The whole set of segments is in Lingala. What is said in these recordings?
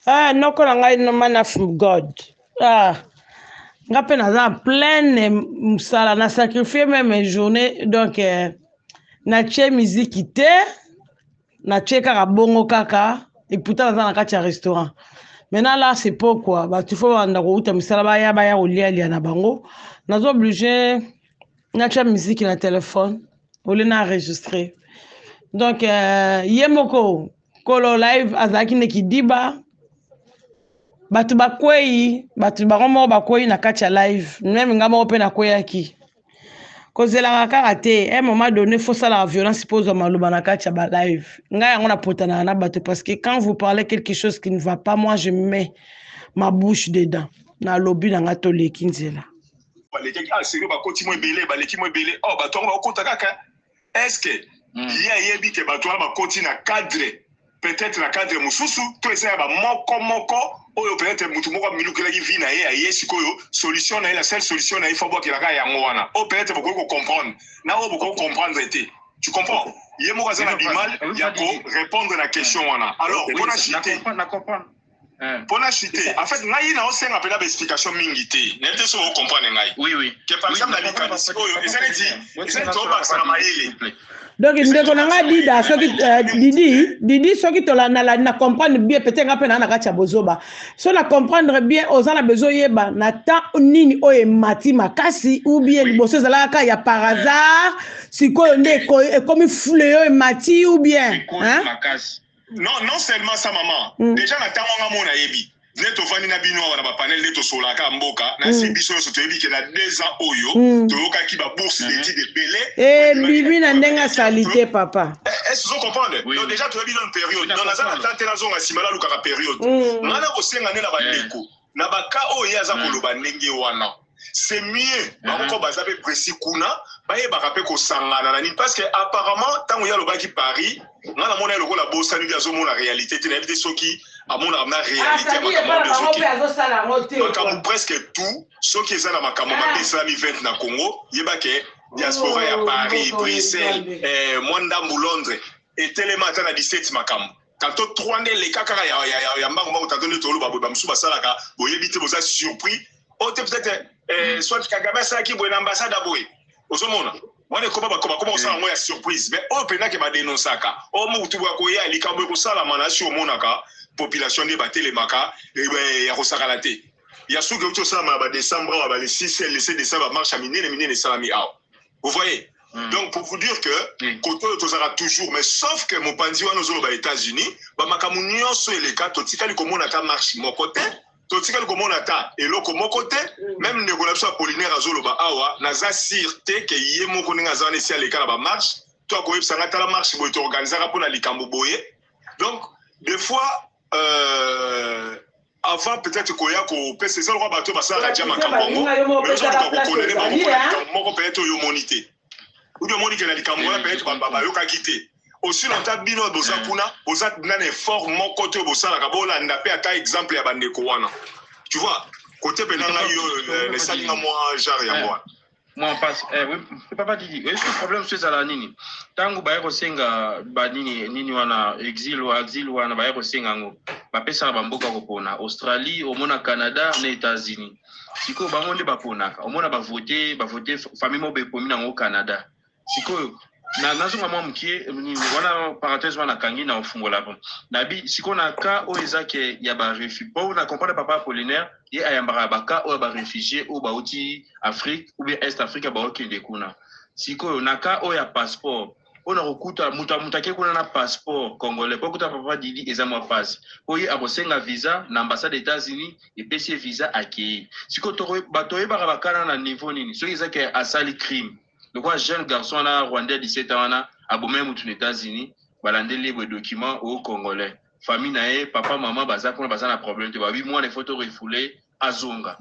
Ah, non, quand on a une man from God. Ah, nga pe naza pleine musala na sacrifier même mes journées donc na tche musique te na tche kaka bongo kaka et pourtant naza na kati ya restaurant. Maintenant là c'est pourquoi bah tu faut banda ko uta misala baya kolia na bango nazo obligé na tche musique na téléphone au lieu na enregistrer. Donc yemoko kolo live azaki ne kidiba batu bakwei batu bango bakwei na kati ya live même nga moko pe nakweyaki kozelaka kaka te un moment donné faut ça la violence pose maloba na kati ya ba live nga yango napotanaka na bato parce que quand vous parlez quelque chose qui ne va pas moi je mets ma bouche dedans na lobi na nga toleki nzela baleki sérieux bakoti mo ebele baleki mo ebele oh bato yango bakota kaka est-ce que ye ayebi ke bato wana bakoti na cadre peut-être na cadre mosusu to eza ya moko oyo peut-être mutu moko amilukelaki vi na ye aye sikoyo solution na ye la seule solution na ye faut bokelaka yango wana o peut-être bokoki comprendre na oyo bokoki comprendre te tu comprends ye moko aza na du mal ya répondre na question wana alors mpona chite mpona chite en fait ngai naosenga mpena baexplication mingi te nayebi te so ocomprendre ngai oui que par exemple na likanisi oyo eza neti obakisa na mayele. Donc ndeko na nga dida soki didi soki na comprendre bien peut-être nga pe na kati ya bozoba so na comprendre bien ozana besoin yeba na temps nini oye mati makasi ou bien liboso ezalaka ya par hasard sikoyo nde ekomi fleur oyo mati ou bien hein non seulement ça maman déjà na temps nga mona yebi neto vani na bino wana ba panel neto solaka mboka na si biso so toyebi ke na 2 ans oyo toyoka ki ba bourse d'études belé bibi na ndenga salité papa est-ce que vous comprenez donc déjà toyebi dans période dans la zone tante na zonga simala luka période ngana ko senga ne na ba ndeko na ba ka oyo aza koloba ndenge wana c'est mieux bako bazabe précis kuna baye bakape ko sangana na ni parce que apparemment tango ya lobaki Paris ngana mona eloko la bossa ni biazo mona réalité te na éviter soki amona na réalité makambo presque tout soki eza na makambo mapesami 20 na Congo yebake diaspora ya Paris Bruxelles Mwandambu Londres et tellement na 17 makambo tanto 3 nde le kaka ya mbango mbango tanto ne tolo ba msuba salaka boyebi te boza surpris o te peut-être soit Kagame ça qui boye l'ambassade à boye ozomona wana koba osala ngo ya surprise mais oyo pena ke badenonsaka o mutu bakoya likambo ekosala manasi omonaka population nde batelemaka ya kosakala te ya soki euti osalama ba décembre awa le 6 et le 7 décembre marche à minene esalami awa vous voyez donc pour vous dire que côté oyo tozalaka toujours mais sauf que mopanzi wana ozoloba États-Unis bamakambo nyonso eleka totikali komonaka marche moko te totikali komona ta eloko moko te même ndeko na biso Apollinaire azoloba awa naza sûreté ke ye moko ndenge aza wana esi aleka na bamarche to akoyebisanga tala marche boye toorganisaka mpona likambo boye donc des fois avant peut-être koya kopesa eza lokwa bato basalaka dia makambo yango mais ozoluka kokonene bango mpona likambo moko peut-être oyo omoni te ou bien omoni ke na likambo wana peut-être bayokaki te aussi longtemps bino boza kuna boza na effort moko te bosalaka bolanda pe ata exemple ya bandeko wana tu vois côté penanga yo les salinga moi genre ya moi moi passe oui papa Didi est-ce que problème c'est ça la nini tangu ba yako senga ba nini wana exil wana ba yako senga ngo ba pesa ba mboka ko pona Australie au mona Canada na États-Unis siko bango nde ba ponaka au mona ba voter famille mo be pomi na ngo Canada siko na nazonga mwa mkie wana parenthèse wana kangi na ufungola bon nabi sikona ka o ezake ya ba réfugié pour na comprendre papa Apollinaire ye ayambara baka o ba réfugié o ba uti Afrique ou bien Est Afrique ba okende kuna siko na ka o ya passeport ona kokuta mutake kuna na passeport congolais pour kuta papa Didi eza mwa passe oye abosenga visa na ambassade des États-Unis et PC visa akei siko to bato yeba bakana na niveau nini so ezake asali crime. Donc, un jeune garçon là, Rwandais 17 ans, a abomé aux États-Unis, balandé les documents au Congolais. Famille nae, papa, maman, baza pour baza na problème. Tu vois, 8 mois les photos refoulées à Zonga.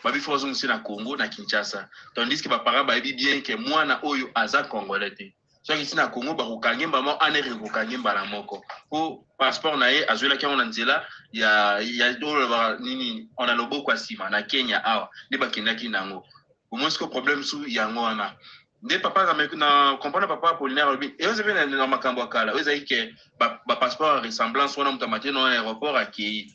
Babi faut c'est na Congo, na Kinshasa. Tandis que papa babi bien que moi na oyo aza Congolais. Soit ici na Congo, ba kokangé maman ane kokangé bala moko. Pour passeport nae, azuela kia on anzela, ya nini, on a lobo kwa sima na Kenya awa, ne ba kinaki nango. Au moins que problème sous yango wana nde papa na comprendre papa Apollinaire et vous avez na makambo akala vous avez que ba passeport ressemblance wana mutamati na aéroport aki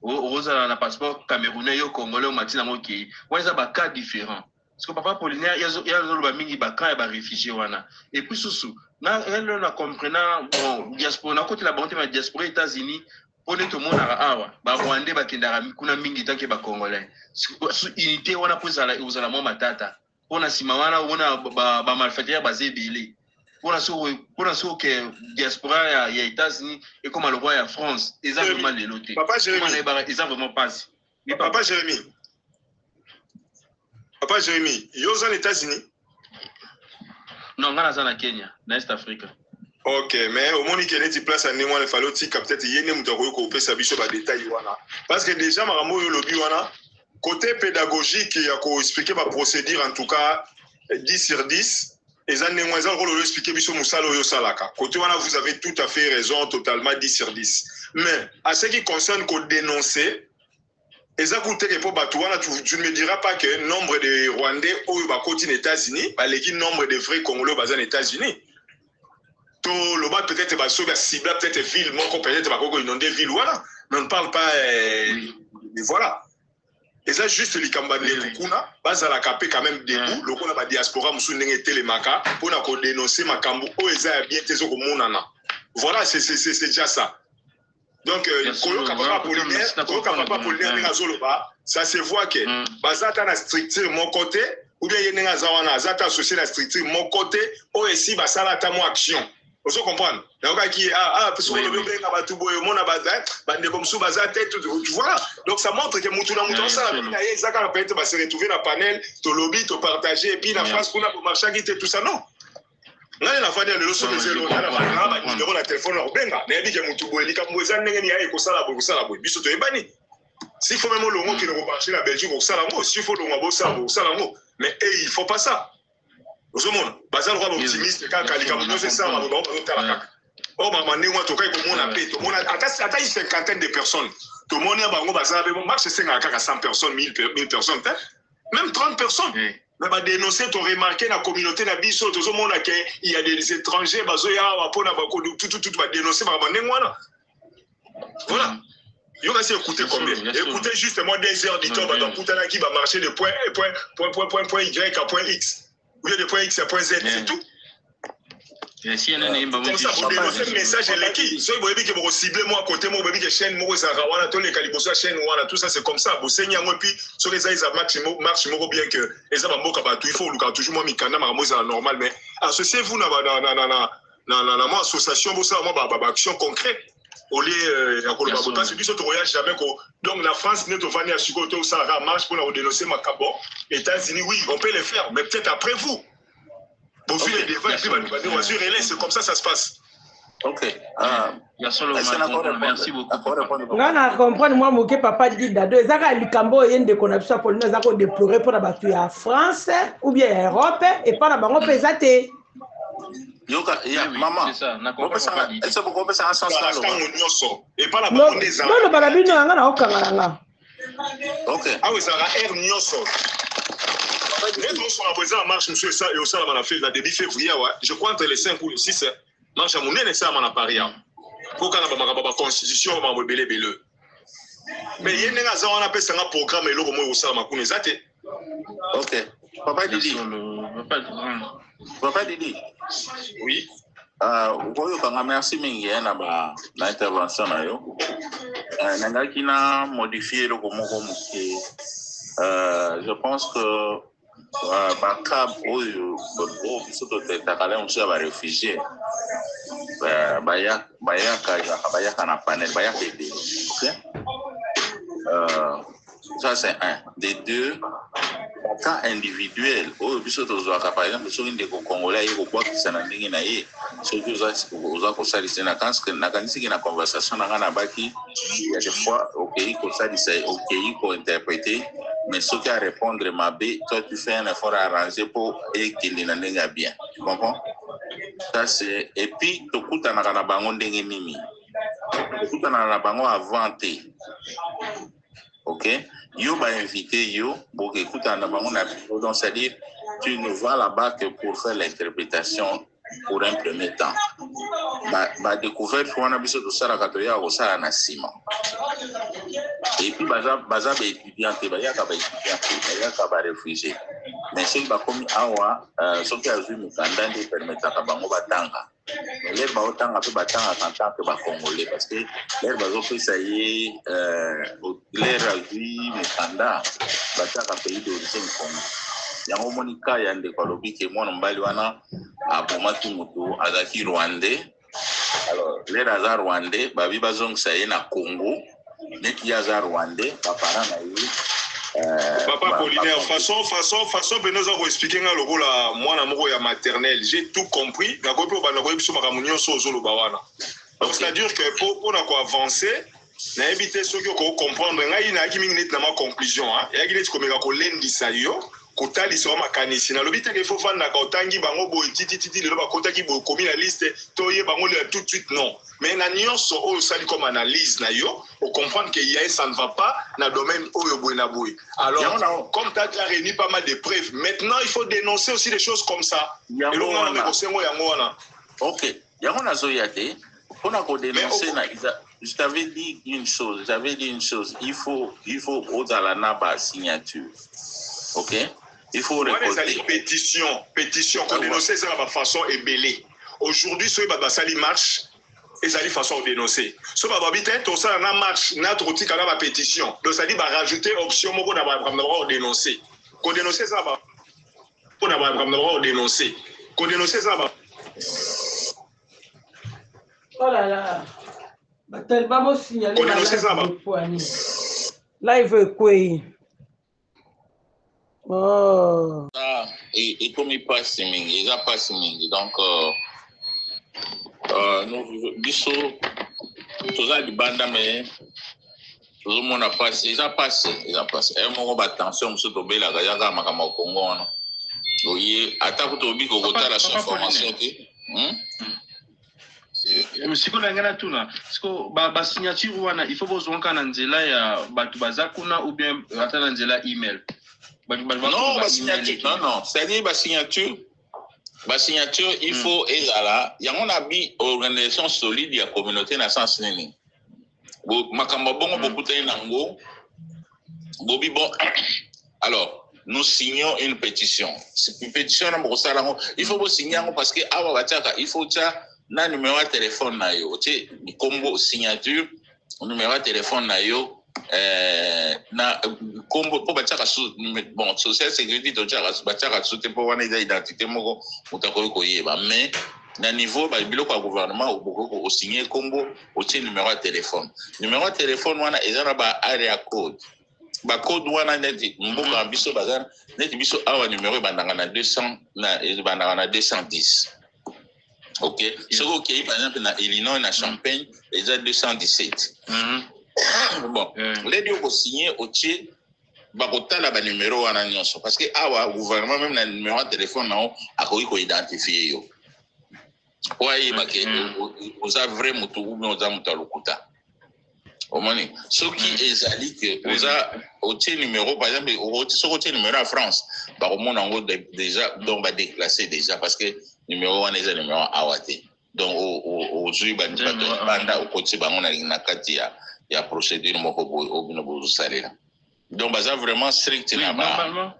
ozala na passeport camerounais yo congolais matina ngo ki wana ba cas différents parce que papa Apollinaire yazo ba mingi ba cas ba réfugiés wana et puis sous na elle na comprenant bon diaspora na côté la bonté ma diaspora États-Unis pour tout le monde awa ba rwandais ba kindara kuna mingi tanke ba congolais unité wana pozala uzala mo matata pona sima wana ona ba malfaiteur basé bilé pona so que diaspora ya États-Unis et comme le roi ya France exactement les lotés papa Jérémy ils ont vraiment pas papa Jérémy yo aux États-Unis non ngana za na Kenya na East Africa. Ok, mais au moins il y a une place à Némois, il fallait aussi peut-être y ait une mouton sa biche par détail parce que déjà maramo yo lobby wana côté pédagogique il y a qu'à expliquer ma procédure en tout cas 10 sur 10 et ça Némois ça on expliquer biche musalo yo salaka côté wana vous avez tout à fait raison totalement 10 sur 10 mais à ce qui concerne qu'on dénoncer et ça coûte que pour Batouana tu ne me diras pas que le nombre de Rwandais au côté des États-Unis bah le nombre de vrais Congolais basés aux États-Unis le bas peut-être va sauver cible peut-être ville mon peut-être va inonder ville voilà mais on ne parle pas voilà et ça juste les cambadés kuna base à la capé quand même debout le qu'on a ba diaspora musu ndenge telemaka pour na ko dénoncer makambo o eza bien tezo ko monana voilà c'est déjà ça donc kolo papa Apollinaire nga zoloba ça se voit que bazata na structure mon côté ou bien yenga zawana zata associé la structure mon côté o esi basala ta mo action. Vous comprenez? Parce que voilà. Donc ça montre que Moutouna ça va se retrouver dans le panel, te lobby, te partager, et puis la France qu'on a pour marcher, qui tout ça, non. Là, il a fallu le leçon de zéro, il a numéro de téléphone, il a dit que Moutoubo, il a dit s'il faut même le mot qui ne remarche la Belgique, s'il faut le mot, mais il ne faut pas ça. Vous avez bazal roi optimiste quand Kalikamono c'est ça on talaka. Oh maman né moi tokai comme on a payé tout le monde attends une cinquantaine de personnes. Tout le monde y a bango bazal bon marche c'est à 100 personnes 1000 personnes même 30 personnes. Mais va dénoncer to remarquer la communauté na biso tout le monde il y a des étrangers bazo ya pour na bako tout va dénoncer maman né moi voilà. Il va s'écouter combien? Écoutez justement des heures du temps dans Poutana qui va marcher de point Y à point X. Ou bien de point X à point Z, c'est tout. Comme ça, vous dénoncez le message et l'équipe. Si vous voyez que vous ciblez moi à côté, moi, vous voyez que chaîne, moi, ça va, tous les calibosa, chaîne, tout ça, c'est comme ça. Vous saignez, moi, puis, sur les ailes, ça marche, bien que, et ça va me il faut, toujours, moi, mikana, moi, c'est normal, mais associez-vous, dans mon association, vous savez, moi, action concrète. Au lieu parce que tu voyages jamais donc la France n'est pas venue à ce que ça marche pour dénoncer ma cabot. Les États-Unis oui on peut le faire mais peut-être après vous pour suivre les débats et puis c'est comme ça se passe. Ok. Merci beaucoup. On comprend moi moqué papa dit d'ado ezaka likambo yende qu'on a besoin pour nous ezaka déplorer pour la bataille en France ou bien en Europe et pas la bango pesate. Yoka, maman, est-ce que vous comprenez ça en sens là? Et pas la banque des armes. Non, le balabino, on a aucun. Ok. Ah oui, ça va air nyoso. Les gens sont en marche, monsieur, ça, et au sein de la fête, début février, je crois entre les 5 ou les 6, marche à mon nez, ça, à Paris. Pour qu'on ait la constitution, on va belé. Mais il y a un programme, et l'eau, au sein de ma connaissance. Ok. Papa Didi. Papa Didi. Oui. Merci mingi na ba na intervention na yo. Nangaki na modifier le komoko muke. Je pense que ba cab oyo biso to takala on se ba réfugié. Baya na panel baya aider. OK? Ça c'est un. Des deux, cas individuel. Oh, par exemple, sur une des Congolais, il faut que ça n'ait rien à y. Surtout, aux accords, na kanisi qui na conversation na baki. Il y a des fois, ok, comme ça, ok, pour interpréter, mais ce qui a répondre ma bé, toi tu fais un effort à arranger pour et qu'il n'ait bien. Tu comprends? Ça c'est et puis tu coûtes na kana bango ndenge nini. Tu coûtes na bango avanté. Ok, yo ba invité yo pour écouter en avant donc c'est-à-dire tu ne vas là-bas que pour faire l'interprétation pour un premier temps. Ma découverte, on a besoin de ça à Katoya ou ça à Nassima. Et puis, baza étudiant, il y a des réfugiés. Mais ce qui va comme awa, ce qui a vu me candidat de permettre à Bango Batanga. Les Batanga peut Batanga en tant que Congolais parce que les bazo fait ça y est, les ravis me candidat Batanga pays d'origine Congo. Yango monika yande kwa lobi ke mwana mbali wana abomaki mutu azaki rwandais. Alors les raza rwandais babi bazongisa ye na Congo neti yaza rwandais bapara na ye Papa Apollinaire, façon Benoza ko expliquer nga lokola mwana moko ya maternelle, j'ai tout compris. Na ko pe ba na ko biso makamunyo so zo lo bawana. Donc c'est-à-dire que pour na ko avancer na éviter ceux qui ko comprendre ngai na ki mingi net na ma conclusion hein. Ya ki net ko meka ko lendisa yo. Kotali so makanisi na lobita ke fofana na kotangi bango boy titi le ba kotaki boy komi na liste toye bango le tout de suite non mais na nyonso o sali comme analyse na yo pour comprendre que y a ça ne va pas na domaine oyo boy na boy alors comme tu as déjà réuni pas mal de preuves maintenant il faut dénoncer aussi des choses comme ça et là on a négocié ngo yango wana OK yango na zoyate on a ko dénoncer na je t'avais dit une chose il faut aux ala na ba signature OK. Il faut récolter. Pétition, qu'on dénoncer ça de la façon ébellée. Aujourd'hui, ceux qui sali marche, et ça dit façon de dénoncer. Ceux qui habitent, tout ça, na marche, notre outil, quand la pétition. Donc ça dit rajouter option pour avoir dénoncer. Qu'on dénoncer ça, pour avoir dénoncer. Qu'on dénoncer ça. Oh là là. Tellement beau signaler. Qu'on dénoncer ça. Là, il veut quoi? Oh. Et comme il passe il a passé donc nous disons tout ça du banda mais tout le monde a passé il a passé et mon attention monsieur Tobé la gaga makama Congo non oui attaque Tobi ko kota la information monsieur Kolangana tuna parce que ba signature wana il faut besoin kana nzela ya batu bazakuna ou bien atana nzela email. Non, c'est-à-dire la signature, il faut il y a une organisation solide de la communauté dans le sens nini. Alors, nous signons une pétition. Cette pétition, il faut signer parce que il faut un numéro de téléphone, combo signature, numéro de téléphone, na kombo po bataka bon social sécurité to tjaka bataka soute po wana identité moko mutako ko yeba mais na niveau ba biloko ya gouvernement oboko signer kombo o tie numéro de téléphone wana ezana ba area code ba code wana neti mboka biso bazana neti biso awa numéro bandanga na 200 na bandanga na 210 OK c'est OK par exemple na Illinois na Champagne déjà 217 bon les deux ont signé au tiers bakotala ba numéro wana nyonso parce que awa gouvernement même na numéro de téléphone na akoki ko identifier yo ouais baké oza vrai mutu ou bien oza mutu lokuta omoni ce qui ezali que oza au tiers numéro par exemple au tiers numéro en France ba komona ngo déjà donc ba déclasser déjà parce que numéro wana est numéro awate donc au jui banda au côté bango na kati ya procédure moko au bino salela donc baza vraiment strict na ba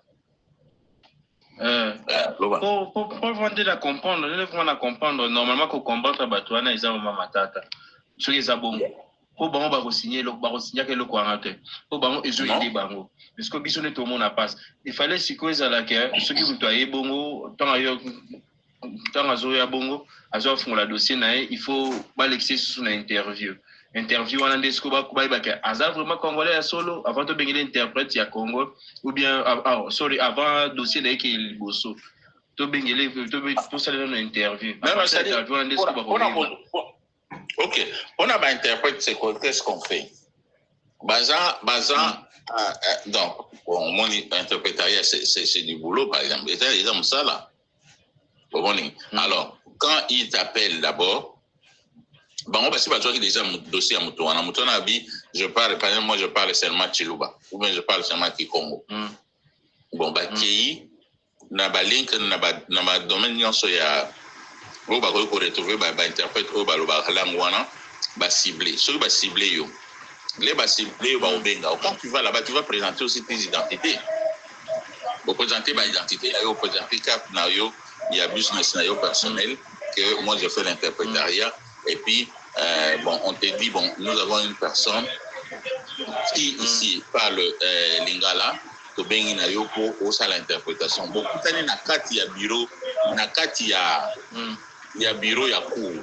pour vendre la comprendre je vraiment comprendre normalement ko combattre batwana ils ont mama matata ceux qui zabongo po bango ba ko signer ke le quarante po bango ezo idée bango parce que biso ne tout le monde a passe il fallait sikoza la que ceux qui vous bongo tant ayo tant azoya bongo azo fond la dossier na il faut ba l'exer sous une interview wana ndesko ba kuba ke aza vraiment congolais solo avant de bengi l'interprète ya Congo ou bien avant dossier na ke liboso to bengi to ça dans une interview OK on a ba interprète c'est quoi qu'est-ce qu'on fait baza donc mon interprétariat c'est du boulot par exemple ils ont ça là alors quand il t'appelle d'abord bon, on va se battre déjà mon dossier à Moutouana Bi, je parle, par exemple, moi je parle seulement Chiluba, ou bien je parle seulement Kikongo. Bon, bah, qui na ba link na ba domaine nyonso ya o ba ko retrouver ba interprète o ba lo ba langue wana ba ciblé ceux ba ciblé yo les ba ciblé yo ba obenga quand tu vas là-bas tu vas présenter aussi tes identités pour présenter ba identité là yo présenter cap na yo il y a business na yo personnel que moi je fais l'interprétariat et puis bon on te dit bon nous avons une personne qui ici parle lingala to bengi na yo pour osa l'interprétation beaucoup tani na kati ya bureau na kati ya bureau ya cour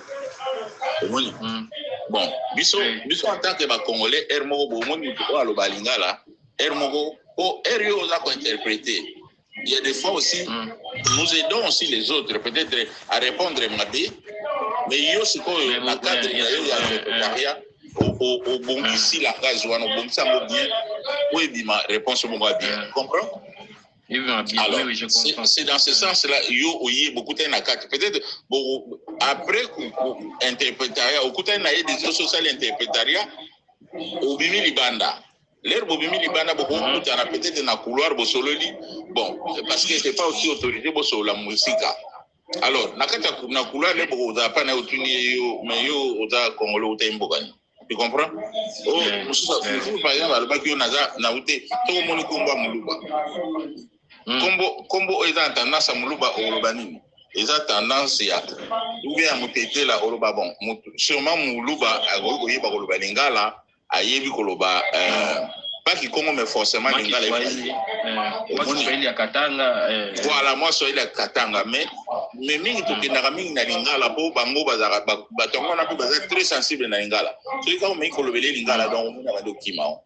bon biso en tant que ba congolais moko bo moni ko aloba lingala moko o yo za ko interpréter il y a des fois aussi nous aidons aussi les autres peut-être à répondre mabé mais yo c'est quoi na cadre ya interprétariat au bon ici la case ou bon ça bien oui ma réponse bon bien comprends alors oui, c'est dans ce sens là yo oye beaucoup de na carte peut-être après interprétariat au côté na des réseaux sociaux interprétariat au bimi libanda l'air bobimi libanda beaucoup peut-être na couloir bosololi bon parce que c'est pas aussi autorisé boso la musique. Alors na couloir les beaucoup za pas na otuni yo mais yo oza congolais otembogani. Tu comprends? Oh, par exemple, à l'obaki naza na ute to moni komba muluba. Kombo eza tendance à muluba oloba nini? Eza tendance ya ou bien mutete la oloba bon. Sûrement muluba agogo yeba oloba lingala ayebi koloba pas qui Congo mais forcément lingala. Voilà, moi soy la katanga mais mingi tokendaka mingi na lingala po bango bazaka batongo na pe baza très sensible na lingala. Soki ka omeyi kolobele lingala donc omona badokima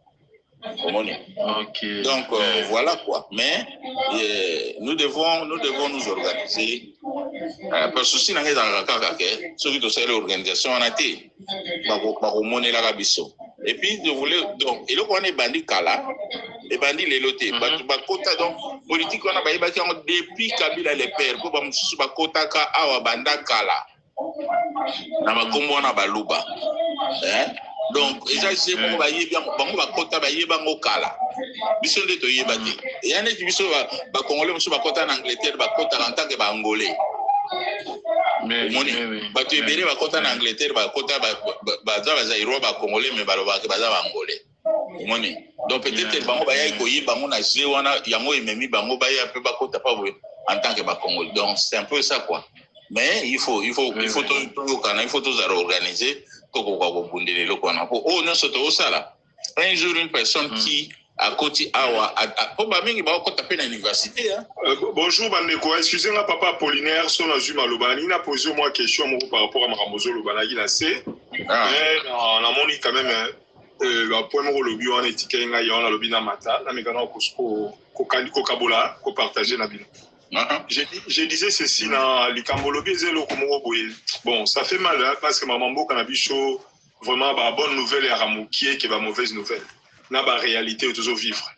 ok donc voilà quoi mais nous devons nous organiser parce que si na ngeza kaka ke soki tosala organisation wana te bakomonelaka biso et puis je voulais donc eloko wana ebandi kala ebandi lelo te bato bakota donc politique wana bayebaki yango depuis Kabila le père po bamosusu bakotaka awa banda kala na makombo wana baluba donc eza c'est moko bayebi bango bakota bayebango kala biso nde toyeba te eya neti biso bakongolais mosusu bakota na Angleterre bakotaka en tant que baangolais omoni bato ebele bakota na Angleterre bakota baza bazairwa bakongolais mais balobaka baza baangolais omoni donc peut-être bango bayaki koyeba bango na jeu wana yango ememi bango baya mpe bakota pa boye en tant que bakongolais donc c'est un peu ça quoi mais il faut toyokana il faut tozala organiser tokoka kobundela eloko wana po oyo nyonso toosala un jour une personne qui akoti awa po bamingi baokota mpe na université bonjour bandeko excusez-moi papa Apollinaire so nazwi maloba nini na posé moi question moko par rapport à makambo ozoloba naki na se mais namoni quand même bapoint moko olobi wana etikeli ngai wana alobi na mata namekana kokabola kopartage na bino. Je disais ceci dans les Cambolobies et le Komoroboye. Bon, ça fait mal hein, parce que maman Boka n'a bicho vraiment bah bonne nouvelle et Ramoukié qui va mauvaise nouvelle. N'a pas réalité toujours vivre.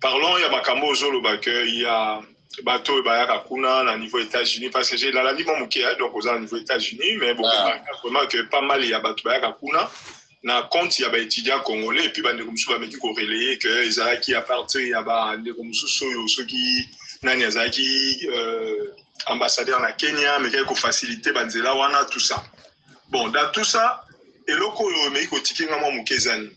Parlons il y a Makambo Zolo Baker, il y a bateau et Bayaka Kuna à niveau États-Unis parce que j'ai la vie Mouké donc aux niveau États-Unis mais bon vraiment que pas mal il y a bateau Bayaka Kuna. Na compte il y a des étudiants congolais et puis bah nous sommes avec corrélé que Isaac qui appartient il y a bah des ceux qui nani azaki ambassadeur na Kenya mais qui faciliter banzela wana tout ça bon dans tout ça eloko yo me ko tikinga mo mukezani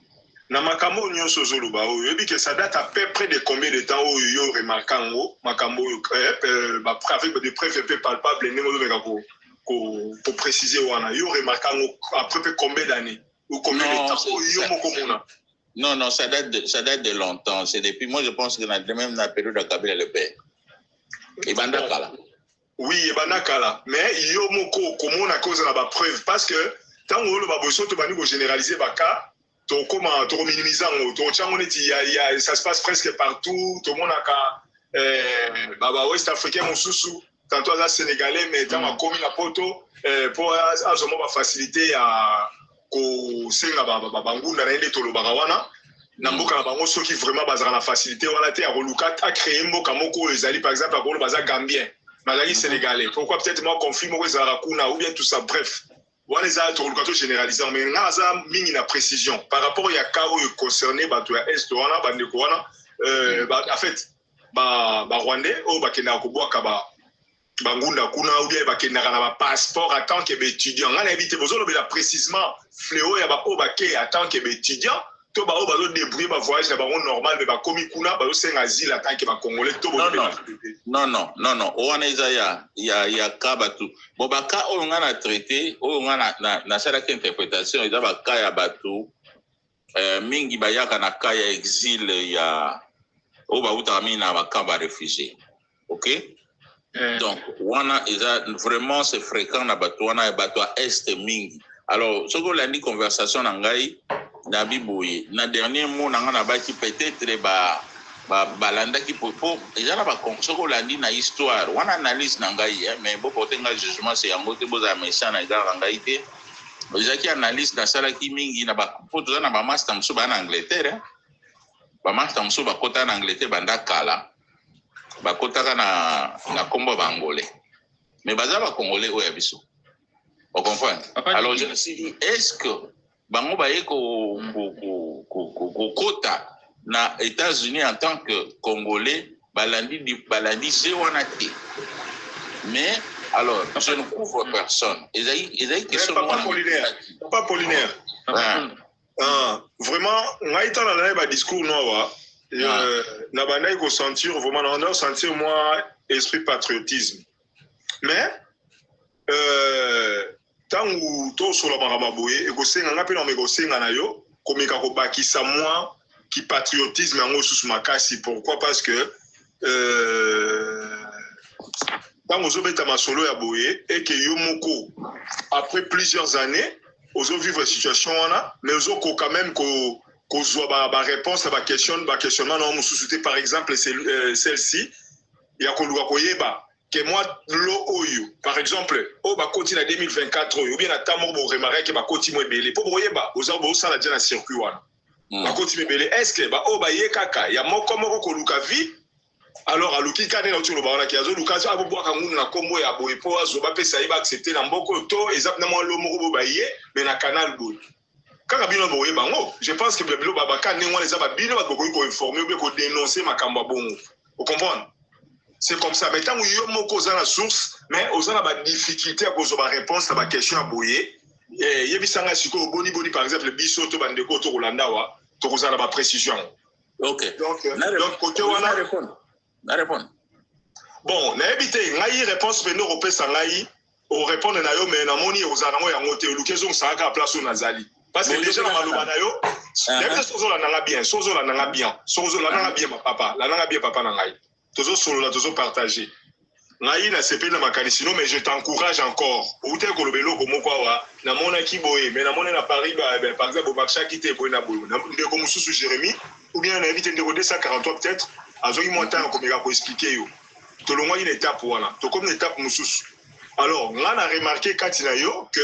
na makambo nyonso zoloba oyo yebi que ça date à peu près de combien de temps oyo yo remarkango makambo ba avec des preuves peu palpables nengo meka ko préciser wana yo remarkango à peu près combien d'années ou combien de temps yo moko mona. Non, ça date de longtemps. C'est depuis, moi je pense que même dans la période de Kabila le père. Ibanda Kala. Oui, Ibanda Kala. Mais il y a moko comment on a cause na ba preuve parce que tant on va besoin de bani généraliser ba cas, to comment to minimiser to chango neti ça se passe presque partout, tout le monde a ka baba West Africain mususu, tantôt à Sénégalais mais tant a commis la poto pour azomo ba faciliter à ko senga bangunda na ende tolo bagawana na mboka na bango soki vraiment bazaka na facilité wana te ya koluka a créer mboka moko ezali par exemple à kolo baza gambien bazali sénégalais pourquoi peut-être moi conflit moko ezala kuna ou bien tout ça bref wana ezala toluka to généralisant mais nga za mingi na précision par rapport ya cas oyo concerné bato ya est wana bandeko wana en fait Rwandais o bakenda ko boaka bangunda kuna ou bien bakenda na passeport en tant que étudiant ngana éviter bozolo bela précisément fléau ya ba o baké en tant que étudiant to ba o bazo débrouiller ba voyage na bango normal mais ba komi kuna bazo senga asile en tant que ba congolais to non on ya ka batu bon ba ka o ngana traité o ngana na sala ki interprétation eza ba ka ya batu mingi bayaka na ka ya exil ya o ba utami na ba ka ba réfugié OK donc wana eza vraiment c'est fréquent na batu wana batu a est mingi alors ce que landi conversation na ngai na biboye na dernier mot na ngana ba ki peut-être balanda ki popo eza na ba ce que landi na histoire wana analyse na ngai mais bo potenga jugement c'est yango te boza méchant na eza ngai te eza ki analyse na sala ki mingi na ba poto na ba master mso ba na Angleterre ba master mso ba kota na Angleterre banda kala ba kota na kombo bangolais mais baza ba congolais oya biso on comprend alors je me suis dit est-ce que bango ba yeko kota na États-Unis en tant que congolais balandi c'est wana te mais alors je ne couvre personne ezaï question pas Polinaire vraiment ngaita na ba discours noa na bandai ko sentir vraiment on doit sentir moi esprit patriotisme mais tangu to solo makama boye e ko senga ngapi na me ko senga na yo komeka ko bakisa moi qui patriotisme yango sous makasi pourquoi parce que tangu zo beta masolo ya boye et que yo moko après plusieurs années ozo vivre situation wana mais ozo ko quand même ko zoa ba réponse à ba questionnement na mususuté par exemple celle-ci ya ko luka koyeba que moi lo oyo par exemple o ba koti na 2024 oyo bien atamo bo remarquer que ba koti mo belé po boyeba ozo bo sala déjà na circuit wana ba koti mo belé est-ce que ba o ba ye kaka ya moko ko luka vie alors aluki kane na utulu ba wana ki azo luka azo bo ka ngunu na kombo ya boye po azo ba pesa iba accepter na mboko to ezap na mo lo moko bo ba ye mais na canal boy kaka bino boye bango je pense que bilo babaka ne ngwana za ba bino ba ko informer ou bien ko dénoncer makambo bongo vous comprenez. C'est comme ça. Mais tant que vous avez la source, mais vous avez la difficulté à poser la réponse à la question à bouiller. Il y a des boni par exemple, le biso, to bandeko, to Rolandawa, to vous avez la précision. Ok. Donc côté on a répondre. Bon, na évité, ngai réponse venir au pesa ngai, au répondre na yo mais na moni aux anango ya ngote, lukezo saka à place nazali. Parce que déjà na maloba na yo, même sozo la nanga bien, sozo la nanga bien ma papa, la nanga bien papa na ngai. Toujours solo là, toujours partagé. Ngai na sepe na makanisino mais je t'encourage encore. Ou te ko lobelo ko moko wa na mona ki boye mais na mona na Paris par exemple au Bakcha qui te boye na boye. Na ndeko mususu Jérémy ou bien na éviter ndeko 243 peut-être azoki monta ko meka ko expliquer yo. To longwa une étape wana. To comme une étape mususu. Alors, on a remarqué katina yo que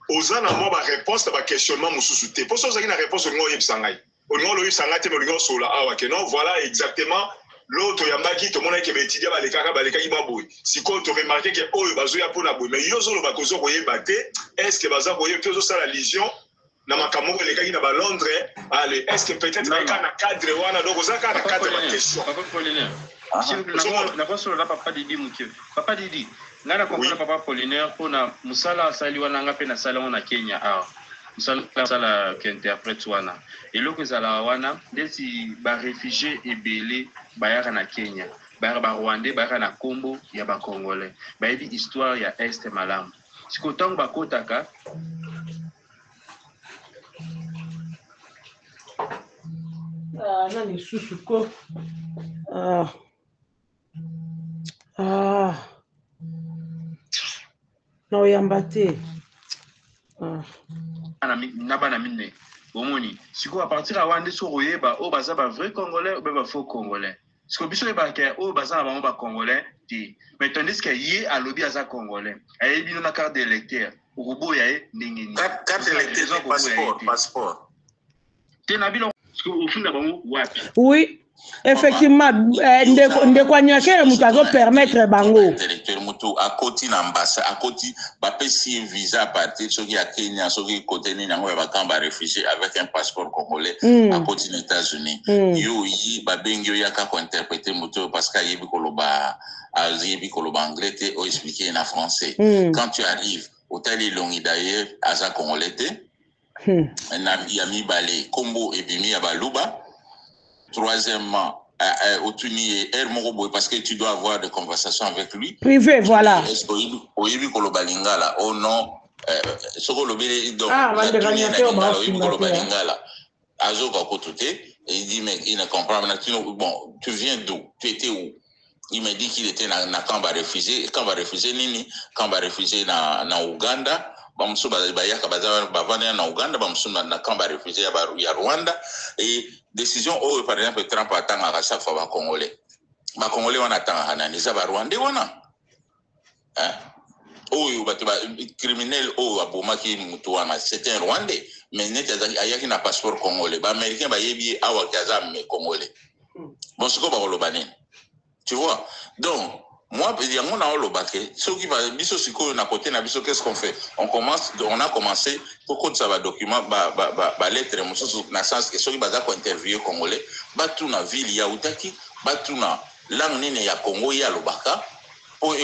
oza na mo ba réponse ba questionnement mususu te. Pour ça oza ki na réponse ngo yebsangai. O ngo lo yebsanga te mo ngo sola awa que non voilà exactement. L'autre yambaki to mona ke betidia baleka ki baboy siko to remarquer que oyo bazo ya pona boy mais yozo lo bakozo koyeba te est-ce que baza koyeba que ça la légion na makamoko leka ki na ba Londres allez est-ce que peut-être na cadre wana donc oza ka na cadre ba question papa Polinaire na pas solo la papa Didi mukio papa Didi ngana comprendre papa Polinaire pona musala sali wana ngape na sala wana Kenya musala qui interprète wana et loko zala wana desi ba réfugiés ebele bayaka na Kenya bayaka ba Rwandais bayaka na Kombo ya ba Congolais bayebi histoire ya Est malamu siko tango bakotaka nani susuko na oyamba te na bana mine bomoni siko à partir à wande so royeba o baza ba vrai congolais ou ba faux congolais siko biso ba ke o baza na bango ba congolais ti mais tandis que yé a lobby aza congolais ayebi na carte d'électeur robo ya ndengeni carte d'électeur passeport te na bilo Au fond d'abord wapi. Oui. Effectivement, ndeko nyakere mutu azo permettre bango intellectuel mutu akoti na mbasa akoti bapesi visa à partir soki ya Kenya soki côté ni nango ya bakamba réfugié avec un passeport congolais akoti aux États-Unis yo yi babengi yo yaka ko interpréter mutu parce que yebi koloba anglais te o expliquer en français quand tu arrives hôtel Ilongi d'ailleurs aza congolais te na yami balé kombo ebimi ya baluba. Troisièmement, parce que tu dois avoir des conversations avec lui. Privé, voilà. Oh non, il dit, mais il ne comprend pas. Bon, tu viens d'où? Tu étais où? Il m'a dit qu'il était dans Kamba réfugié. Kamba réfugié, Nini? Kamba réfugié dans Ouganda. Bamsu bayaka bavana na Uganda bamsu na kamba réfugié ya Rwanda et décision par exemple Trump atanga à chaque fois ba congolais wana tanga hanani za ba Rwandais wana batu criminel abomaki mutu wana c'était un Rwandais mais net ayaki na passeport congolais ba américain ba yebi awa kaza me congolais bon siko ba kolobani tu vois donc moi, qu'est-ce qu'on fait? On a commencé pour que ça va document, lettre, dans le sens que ceux qui ont interviewé Congolais, tout na ville ya Outaki, tout na langue nene ya Congo ya Lobaka, pour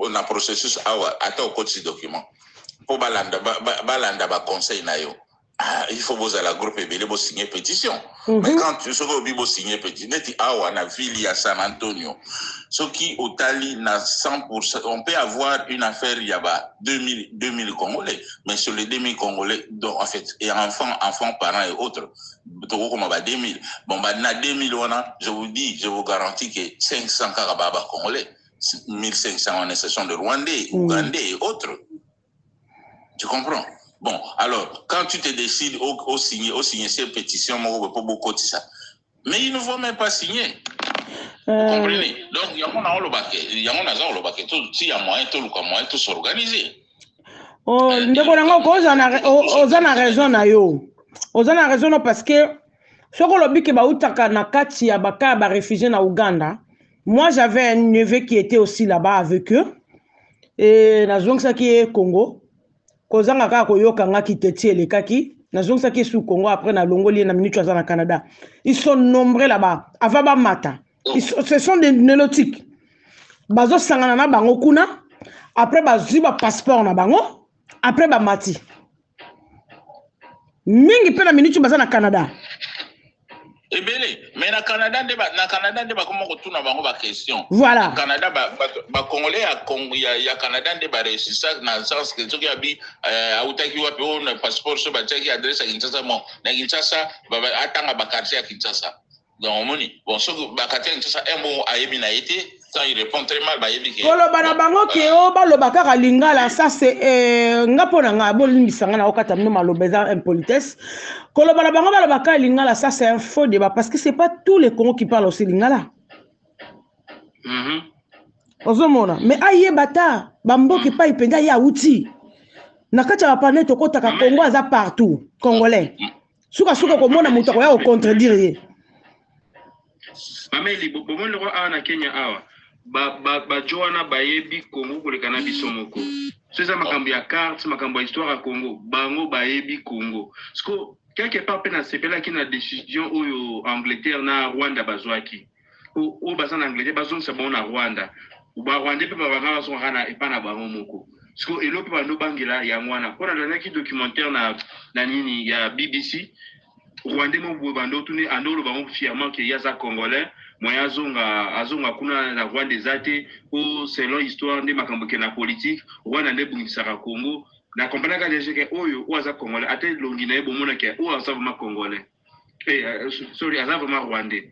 na processus à au code ce document, pour balanda conseil na yo. Il faut que la groupe et signer pétition. Mais quand tu signer pétition, na ville ya San Antonio, ce qui au Tali na 100%, on peut avoir une affaire il y a 2000 Congolais, mais sur les 2000 Congolais, donc en fait, et enfants, parents et autres, comme 2000. Bon, na 2000 je vous dis, je vous garantis que 500 Karababa Congolais, 1500 en exception de Rwandais, Ougandais et autres. Tu comprends? Bon, alors, quand tu te décides au signer ces pétitions, pour beaucoup de ça. Mais ils ne vont même pas signer. Vous comprenez? Donc, il y a un baquet, s'il y a moyen, tout s'organiser. Ozana raison na yo. Ozana raison parce que ce que le bique bautaka na kati ya baka ba réfugiés na Ouganda. Moi, j'avais un neveu qui était aussi là-bas avec eux. Et na zong sa qui est Congo. Kozanga ka koyoka nga kiteti elekaki na zonsa ki sous Congo après na longoli na minute na Canada. Ils sont nombreux là-bas avant ba mata. Ce sont des nélotiques. Bazo sangana na bango kuna après bazu ba passeport na bango après ba mati. Mingi pe na minute baza na Canada. Mais na Canada ndeba comment retourne bango ba question. Voilà. Canada ba congolais ya Canada ndeba réussir ça dans le sens que ceux qui habitent autaki wapi on passeport so ba check adresse à Kinshasa mon na Kinshasa ba atanga ba quartier à Kinshasa. Donc moni bon so ba quartier à Kinshasa un mot ayebi na été quand il répond très mal ba yebi ke. Kolo bana bango ke o ba lo bakaka lingala ça c'est ngapona nga bolimbisanga na okata mino malobeza impolitesse. Kolo bana bango ba lo bakaka lingala ça c'est un faux débat parce que c'est pas tous les Congos qui parlent aussi lingala. Ozomona mais aye bata bamboki pa ipenda ya uti. Nakata ba parler to kota ka Congo aza partout congolais. Suka komona mutu ko ya au contredire. Mameli bomo le roi na Kenya awa. Ba Joana bayebi Congo pour le cannabis somoko. C'est ça makambo ya carte, makambo histoire à Congo. Bango bayebi Congo. Parce que quelque part pena sepela qui na décision au Angleterre na Rwanda bazwaki. Au bazan Angleterre bazon c'est bon na Rwanda. Ou ba Rwanda pe ba banga son rana et pas na bango moko. Parce que elo pe ba no bangela ya ngwana. Pour la qui documentaire na nini ya BBC. Rwanda mo bando tuni andolo bango fièrement que yaza congolais. Moi azonga kuna na Rwanda zate ou selon histoire de makambo na politique Rwanda ne bungisaka Congo na comprendre ka déjà que oyo ou aza congolais ate longina e bomona ke ou aza vraiment congolais sorry aza vraiment rwandais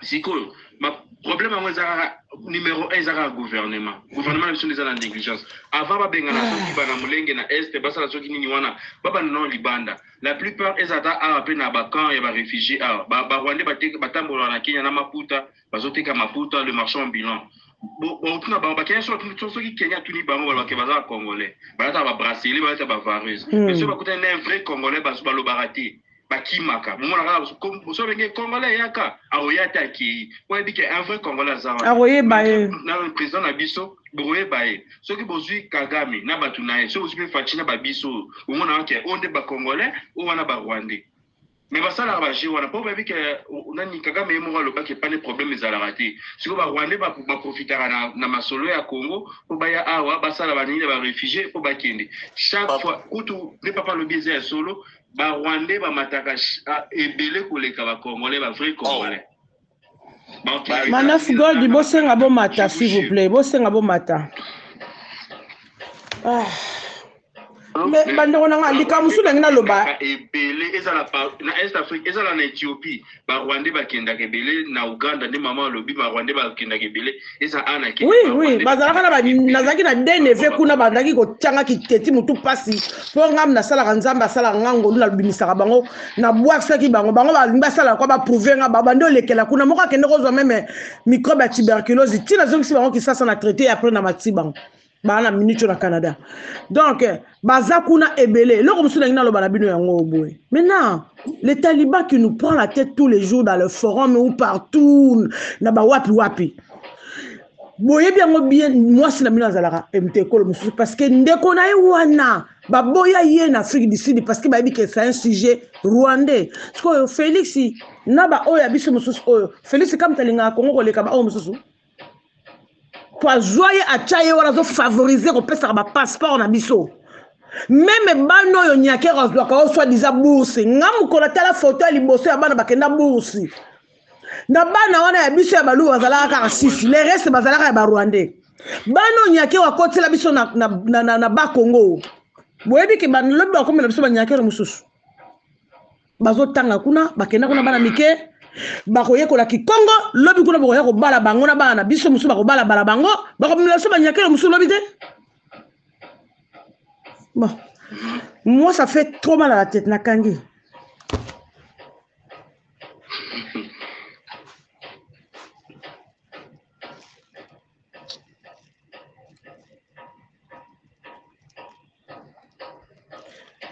siko ma problème moi za numéro 1 za gouvernement na biso ndeza na négligence avant ba benga na soki bana mulenge na est basa na soki nini wana baba non libanda la plupart ezata a pe na ba camp ya ba réfugiés ba rwandais batambola na Kenya na Maputa bazoteka Maputa le marchand ambulant bon tuna ba Kenya soki Kenya tuni bango ba ke baza congolais ba ta ba brasserie ba ta ba vareuse mais ce ba kota un vrai congolais ba lo barati bakimaka momona kala so benge congolais yaka aoyata ki oyebi ke un vrai congolais azawa aoyeba ye na président na biso boyeba ye soki bozwi Kagame na bato na ye so bozwi mpe Faci na babiso omona ke o nde bacongolais o wana barwandais mais basalaka baje wana mpo bayebi ke nani Kagame ye moko alobaki epane problème ezalaka te sikoyo barwandais baprofitaka na masolo ya Congo mpo baya awa basala banini baréfugie mpo bakende chaque fois kutu nde papa alobi eza ya solo barwandais bamataka ebele koleka bacongolais bavrai congolais Manaf Gold bosenga bomata s'il vous plaît bosenga bomata mais bandeko nanga likamusu nangi naloba ebele ezala na Est Afrique ezala na Éthiopie barwandais bakendaka ebele na Uganda nde mama alobi barwandais bakendaka ebele eza ana ke oui bazalaka na nazalaki na DNV kuna bandaki kotianga kiteti mutu pasi mpo ngam nasalaka nzambe asalaka nga ngolu nabimisaka bango na bwakisaki bango balingi basala kwa baprouve nga babandi olekela kuna moko akende kozwa meme microbe ya tuberculose ntina azongisi bango kisasa na traité après na mati bango bana minute na Canada donc baza kuna ebele loko musu nangi naloba na bino yango boye maintenant les talibans qui nous prend la tête tous les jours dans le forum ou partout na ba wapi boye biango bien moi si na bino azalaka mtekolo musu parce que ndeko na ye wana baboya ye na Afrique du Sud parce que bayebi que c'est un sujet rwandais sikoyo Félix na ba oyo abiso mususu oyo Félix kam talinga Congo koleka ba oyo mususu Joye a chaye wala zo favoriser ko pesa ba passeport na biso même bano yo nyake rozwa ka soit diza bourse ngam ko la tala photo ya liboso ya bana bakenda bourse na bana wana ya biso ya balu bazalaka ka sisi les restes bazalaka ya ba rwandais bano nyake wa kotela biso na ba Congo boyebi ke ban lobi ba komela biso ba nyake mususu bazo tanga kuna bakenda kuna bana mike bakoye kola Kikongo lobi kuna bakoye ko bala bango na bana biso musu bako bala bango bako mlaso banyakela musu lobi te bon moi ça fait trop mal à la tête nakangi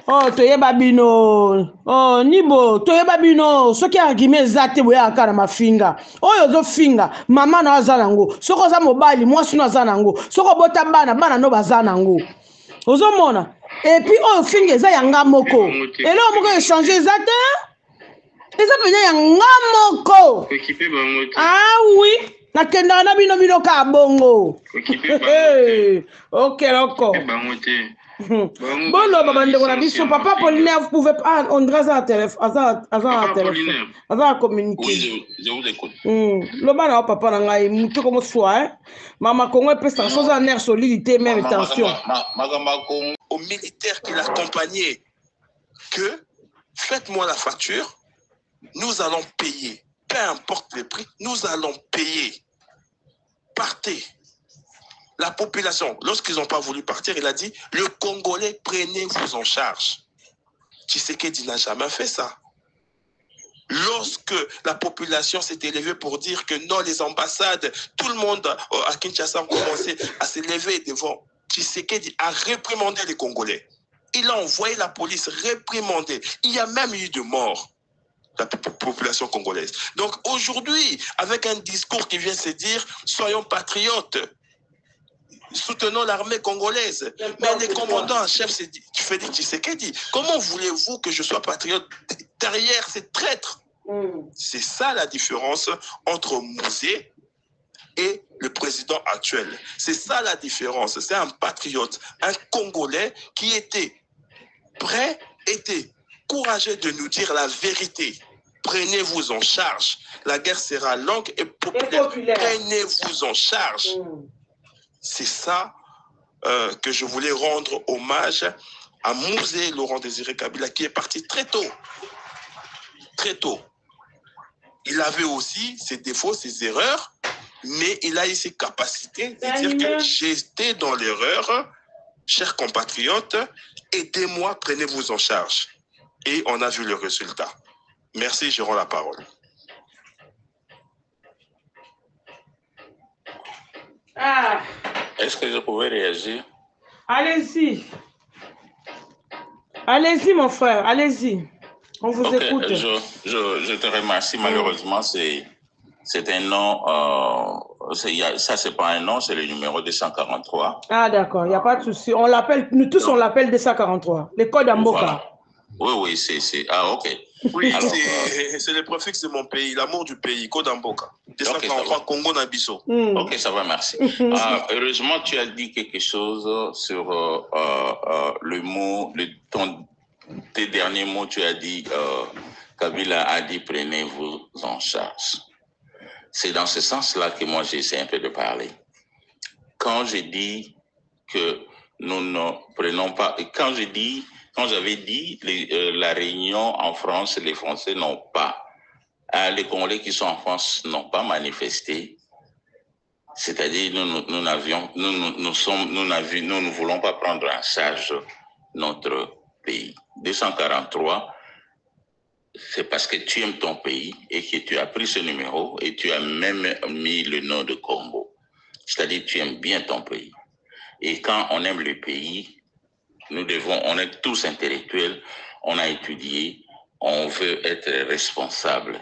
oh toyeba bino oh nibo toyeba bino soki argument ezate boya akana mafinga oyo zo finga mama na aza nango soko za mobali mwasi no aza nango soko bota bana no baza nango ozomona et puis oyo finga eza yanga moko elo moko échanger ezate eza penya yanga moko ah oui nakenda na bino ka bongo ok loko bon, non, papa Apollinaire, vous pouvez pas. On dirait ça à téléphone. À communiquer. Oui, je vous écoute. Le bana, papa, n'a pas comme soit. Maman, Congo peut se transformer en air solidité, même attention. Aux militaires qui l'accompagnaient, que faites-moi la facture, nous allons payer. Peu importe le prix, nous allons payer. Partez. La population, lorsqu'ils n'ont pas voulu partir, il a dit, le Congolais, prenez-vous en charge. Tshisekedi n'a jamais fait ça. Lorsque la population s'est élevée pour dire que non, les ambassades, tout le monde à Kinshasa a commencé à s'élever devant Tshisekedi, a réprimandé les Congolais. Il a envoyé la police réprimander. Il y a même eu de morts. La population congolaise. Donc aujourd'hui, avec un discours qui vient se dire, soyons patriotes, soutenons l'armée congolaise. Mais les commandants en chef, c'est Félix Tshisekedi. Comment voulez-vous que je sois patriote derrière ces traîtres? C'est ça la différence entre Mouzé et le président actuel. C'est ça la différence. C'est un patriote, un Congolais qui était prêt, était courageux de nous dire la vérité. Prenez-vous en charge. La guerre sera longue et populaire. Prenez-vous en charge. C'est ça que je voulais rendre hommage à Mouzé Laurent Désiré Kabila, qui est parti très tôt. Très tôt. Il avait aussi ses défauts, ses erreurs, mais il a eu ses capacités de dire que j'étais dans l'erreur. Chers compatriotes, aidez-moi, prenez-vous en charge. Et on a vu le résultat. Merci, je rends la parole. Ah. Est-ce que je pouvais réagir? Allez-y. Allez-y, mon frère, allez-y. On vous écoute. Je te remercie. Malheureusement, c'est un nom, ça c'est pas un nom, c'est le numéro 243. Ah d'accord, il n'y a pas de souci. On l'appelle, nous tous on l'appelle 243, le code Amboka. Voilà. Oui, c'est... Ah, ok. Oui, c'est le préfixe de mon pays, l'amour du pays, code Amboka. 243, Congo Nabiso. Ok, ça va, merci. Heureusement, tu as dit quelque chose sur le mot, tes derniers mots, tu as dit, Kabila a dit, prenez-vous en charge. C'est dans ce sens-là que moi, j'essaie un peu de parler. Quand je dis que nous ne prenons pas, quand j'avais dit la Réunion en France, les Français n'ont pas, les Congolais qui sont en France n'ont pas manifesté, c'est-à-dire nous ne voulons pas prendre en charge notre pays. 243, c'est parce que tu aimes ton pays et que tu as pris ce numéro et tu as même mis le nom de Congo. C'est-à-dire tu aimes bien ton pays. Et quand on aime le pays, on est tous intellectuels, on a étudié, on veut être responsable.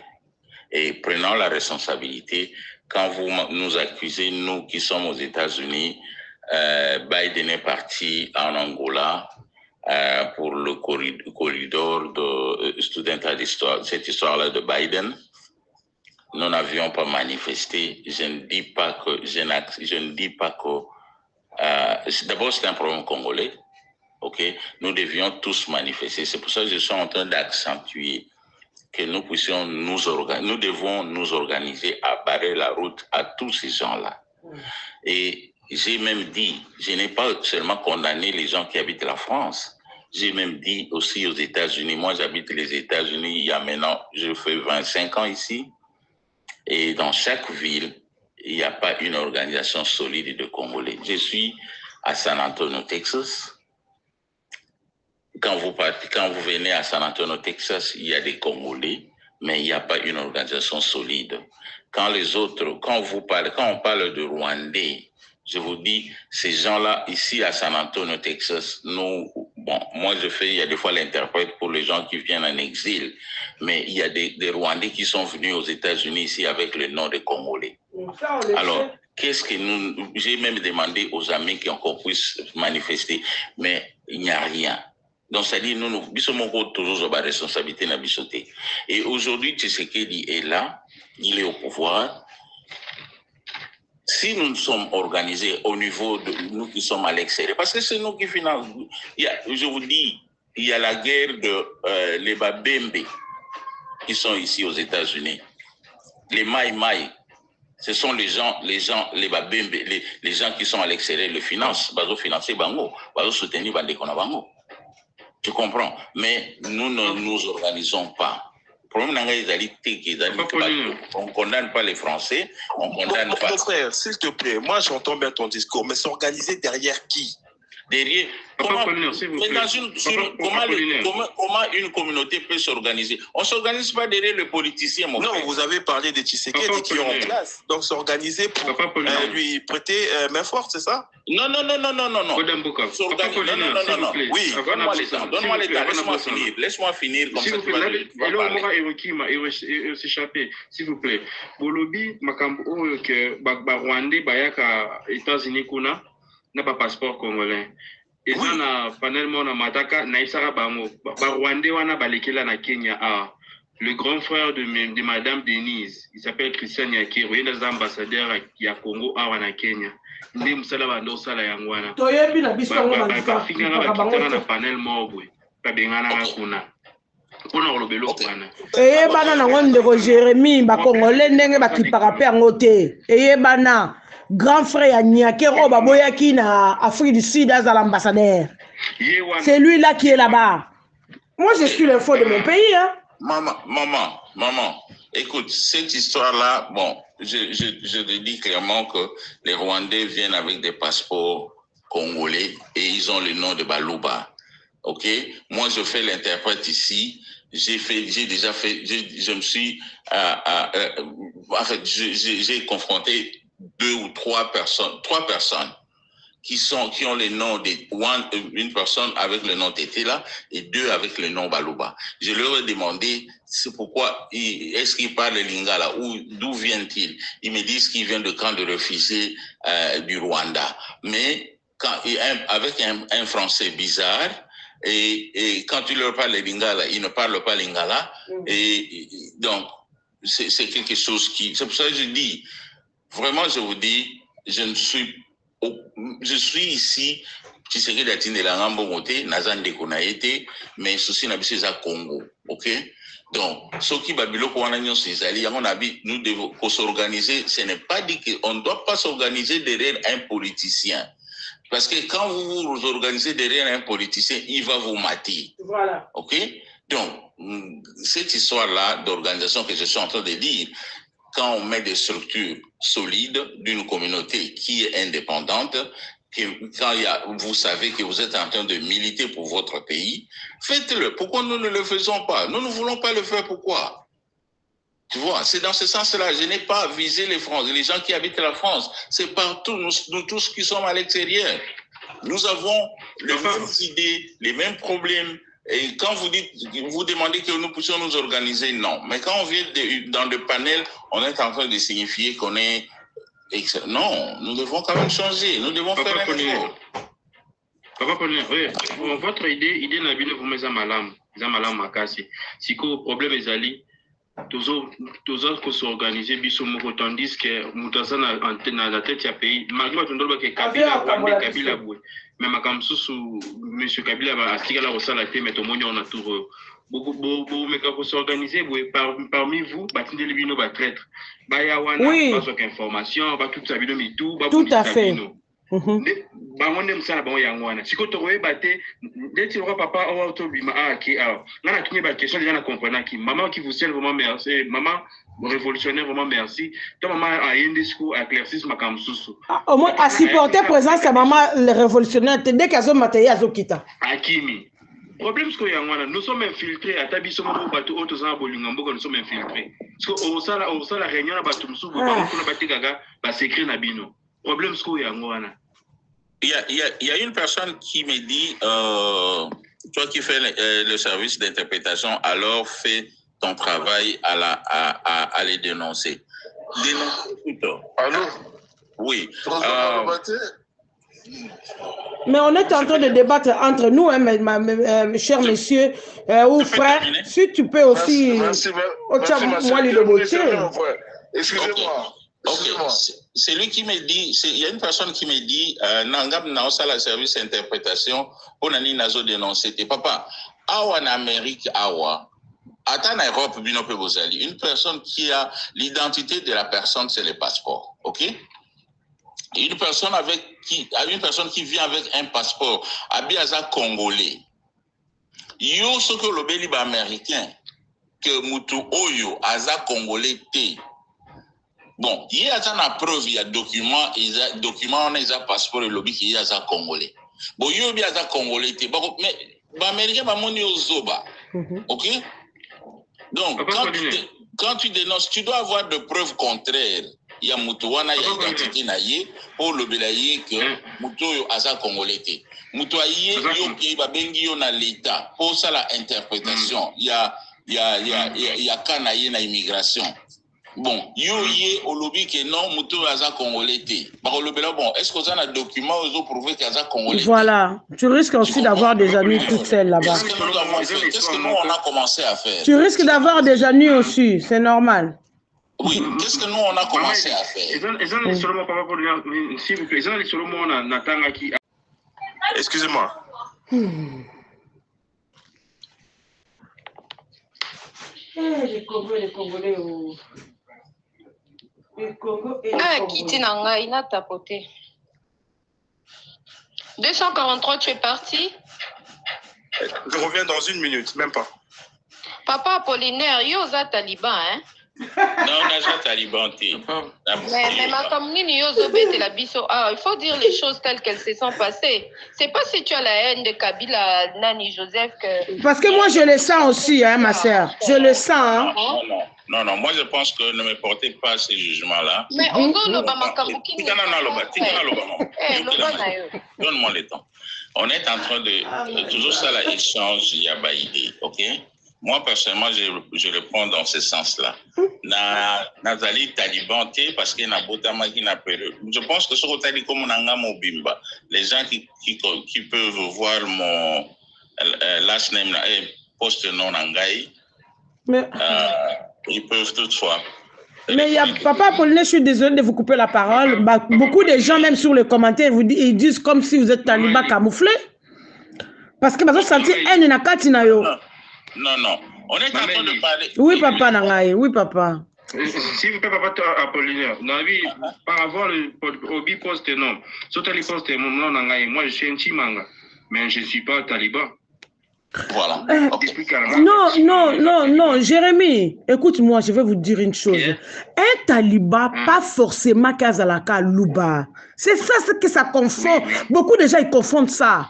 Et prenons la responsabilité. Quand vous nous accusez, nous qui sommes aux États-Unis, Biden est parti en Angola pour le corridor de studental d'histoire, cette histoire-là de Biden. Nous n'avions pas manifesté. Je ne dis pas que d'abord, c'est un problème congolais. Ok, nous devions tous manifester. C'est pour ça que je suis en train d'accentuer que nous puissions nous devons nous organiser à barrer la route à tous ces gens-là. Et j'ai même dit, je n'ai pas seulement condamné les gens qui habitent la France, j'ai même dit aussi aux États-Unis. Moi, j'habite les États-Unis il y a maintenant, je fais 25 ans ici, et dans chaque ville, il n'y a pas une organisation solide de Congolais. Je suis à San Antonio, Texas. Quand vous venez à San Antonio, Texas, il y a des Congolais, mais il n'y a pas une organisation solide. Quand on parle de Rwandais, je vous dis, ces gens-là, ici à San Antonio, Texas, moi il y a des fois l'interprète pour les gens qui viennent en exil, mais il y a des Rwandais qui sont venus aux États-Unis ici avec le nom de Congolais. Alors, j'ai même demandé aux amis qu'on puisse manifester, mais il n'y a rien. Donc, c'est-à-dire, nous sommes toujours à la responsabilité de bisoté. Et aujourd'hui, Tshisekedi est là, il est au pouvoir. Si nous sommes organisés au niveau de nous qui sommes à l'extérieur, parce que c'est nous qui financent. Je vous dis, il y a la guerre de les Babembe qui sont ici aux États-Unis. Les Maï, ce sont les Babembe, les gens qui sont à l'extérieur, le financent, bazo financer bango, bazo soutenir bandeko na bango. Tu comprends? Mais nous ne nous organisons pas. Le problème, on ne condamne pas les Français, on condamne pas... Mon frère, s'il te plaît, moi j'entends bien ton discours, mais s'organiser derrière qui? Derrière, comment une communauté peut s'organiser? On ne s'organise pas derrière le politicien, mon frère. Non, vous avez parlé de Tshisekedi qui est en place. Donc s'organiser pour lui prêter main forte, c'est ça? Non. Oui, donne-moi le temps, laisse-moi finir. Comme ça, tu vas s'échapper, s'il vous plaît. Bolobi, Makambo, que Rwandais, Bayaka, États-Unis, Kuna, n'a pas passeport congolais. Et ça, na panel na mataka na isara bango. Rwandais wana balekela na Kenya. Le grand frère de Madame Denise, il s'appelle Christian Yakiro, il est ambassadeur à Congo na Kenya. Ndi musala bando sala yangwana. Toyebi na biso ngo na panel mobwe. Kabengana kuna. Pona kolobelo kana. Bana na ngonde ko Jérémy ba Congolais ndenge bakipaka pe yango te. Bana grand frère Nyakero baboyaki na Afrique du Sud à l'ambassadeur. C'est lui là qui est là-bas. Moi je suis l'info de mon pays hein. Maman, écoute, cette histoire-là, bon, je te dis clairement que les Rwandais viennent avec des passeports congolais et ils ont le nom de Balouba. Ok? Moi, je fais l'interprète ici. J'ai confronté 2 ou 3 personnes qui ont les noms de une personne avec le nom Tétela et 2 avec le nom Baluba. Je leur ai demandé c'est pourquoi est-ce qu'ils parlent lingala ou d'où viennent-ils? Ils me disent qu'ils viennent de camp de réfugiés du Rwanda. Mais avec un français bizarre, et quand tu leur parles lingala, ils ne parlent pas lingala. Et donc, c'est quelque chose qui... C'est pour ça que je dis, vraiment, je vous dis, je suis ici, qui serait d'atteindre la Rambomoté, Nazan de Konaete, mais ceci n'a pas Congo, ok? Donc, ce qui Babylone, nous devons s'organiser. Ce n'est pas dit qu'on ne doit pas s'organiser derrière un politicien. Parce que quand vous vous organisez derrière un politicien, il va vous mater. Voilà. Ok? Donc, cette histoire-là d'organisation que je suis en train de dire, quand on met des structures solides d'une communauté qui est indépendante, quand vous savez que vous êtes en train de militer pour votre pays, faites-le. Pourquoi nous ne le faisons pas? Nous ne voulons pas le faire. Pourquoi? Tu vois, c'est dans ce sens-là. Je n'ai pas visé les France, les gens qui habitent la France. C'est partout, nous tous qui sommes à l'extérieur. Nous avons les mêmes idées, les mêmes problèmes. Et quand vous demandez que nous puissions nous organiser, non. Mais quand on vient dans le panel, on est en train de signifier qu'on est... Non, nous devons quand même changer. Nous devons faire un effort. Papa Pauline, oui, votre idée n'a pas vous mettre malam makasi. Si le problème est ali, tous autres s'organiser bisous tandis que mutasa na la tête ya pays malgré que Kabila boué mais makam sous monsieur Kabila a stika la osala te mais tout monde on a tout beaucoup mais quand s'organiser parmi vous batindeli bino ba traître ba ya wana pas aucune information ba tout ça bino mitou ba tout à fait. bangonde msala bango yangwana siko tokoye bate ndeti roi papa o autobima ki alors ngana kinye ba question déjà na comprendre ki maman qui vous sert vraiment merci maman révolutionnaire vraiment merci toi maman a yende siko éclaircisse makamsusu au moins à supporter présence à maman le révolutionnaire dès qu'azo matériel azokita akimi problème ce que yangwana nous sommes infiltrés à tabiso mo bato auto za bolinga mboko nous sommes infiltrés parce que au sala réunion na bato musubu ba ko na batikaga ba secret na bino problème ce que yangwana. Il y a une personne qui me dit, toi qui fais le service d'interprétation, alors fais ton travail à les dénoncer. Dénoncer plutôt. Allô? Oui. Mais on est en train de débattre entre nous, hein, mes chers messieurs ou frères. Si tu peux aussi... Merci. Excusez-moi. Ok, c'est lui qui me dit, il y a une personne qui me dit, Nangam Naosa la service d'interprétation, on a ni nazo dénoncé. Papa, awa en Amérique, awa, ata en Europe, une personne qui a l'identité de la personne, c'est le passeport, ok? Une personne qui vient avec un passeport, abiaza congolais. Yo ce que le béliba américain, que mutu oyo aza congolais te. Bon, il y a une preuve, il y a document, on a un passeport et lobby qui est un Congolais. Bon, il y a un Congolais, mais les Américains vont monter aux Zoba. Ok? Donc, quand tu dénonces, tu dois avoir de preuves contraires. Il y a Moutouana, il y a identité naïe, pour le bélaïe que Moutou a un Congolais. Moutouaïe, il y a Bengi, on a l'État. Pour ça, l'interprétation, il y a Kanaïe na immigration. Bon, yoye au lobby que non, Moutou Aza Congolais. Bon, est-ce que vous avez un document où vous prouvez qu'Aza Congolais? Voilà, tu risques aussi d'avoir des ennuis toutes seules là-bas. Qu'est-ce que nous on a commencé à faire? Tu risques d'avoir des ennuis aussi, c'est normal. Oui, qu'est-ce que nous on a commencé à faire? Excusez-moi. Les Congolais. Kiti Nanga, il a tapoté. 243, tu es parti? Je reviens dans 1 minute, même pas. Papa Apollinaire, yoza taliban, hein? Non, on n'a pas taliban. Mais ma commune, il faut dire les choses telles qu'elles se sont passées. C'est pas si tu as la haine de Kabila, Nani, Joseph que... Parce que moi, je le sens aussi, hein, ma sœur. Je le sens. Hein. Non, moi je pense que ne me portez pas ces jugements-là. Mais on doit le Bamakambuki. Donne-moi le temps. On est en train de toujours ça là, échange, il y a idée, ok? Moi personnellement, je le prends dans ce sens-là. Nazali Taliban, parce qu'il y a Botama qui n'a pas. Je pense que ce que tu as dit comme on Mobimba, les gens qui peuvent voir mon last name et post non Nangai, ils peuvent toutefois. Mais il y a Papa Apollinaire, je suis désolé de vous couper la parole. Bah, beaucoup de gens, même sur les commentaires, ils disent comme si vous êtes taliban camouflé. Parce que vous senti haine na kati na yo. Non. On est en train de parler. Oui, papa Nangaï. Oui, papa. Si vous pouvez Papa Apollinaire, par rapport au biposte, non. Sur les postes, non, Nangaï. Moi, je suis un Chimanga, mais je ne suis pas taliban. Voilà. Non, Jérémy, écoute-moi, je vais vous dire une chose. Un taliban, pas forcément Kazalaka Louba. C'est ça ce que ça confond. Beaucoup de gens, ils confondent ça.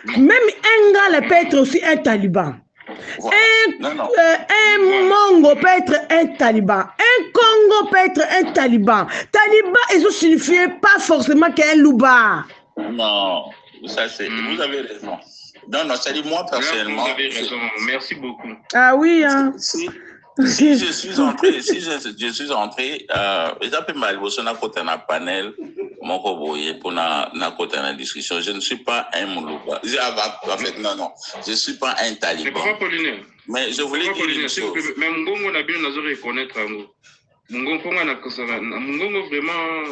Même un gars peut être aussi un taliban. Un Mongo peut être un taliban. Un Congo peut être un taliban. Taliban, ils ont signifié pas forcément qu'un louba. Non, ça c'est. Vous avez raison. Non, ça dit moi personnellement. Vous avez raison. Merci beaucoup. Ah oui, hein. Si je suis entré, exemple mal, vous avez un panel, mon coboye pour na côté na discussion. Je ne suis pas un Moulouba. En fait, non, je ne suis pas un taliban. Mais je voulais dire une chose. Mais Mungongo n'a bien reconnaître Mungongo vraiment,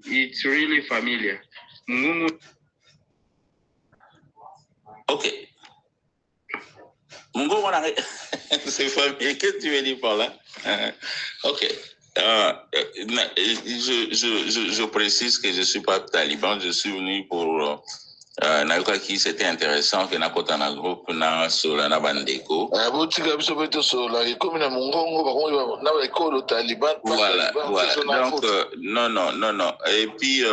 it's really familiar. Mungongo. Ok. Mungongo c'est familier. Qu'est-ce que tu veux dire par là? Ok. Je précise que je ne suis pas taliban. Je suis venu pour Nayoka qui c'était intéressant que Nakota na groupe na Solana Bandeko. Voilà. Donc non. Et puis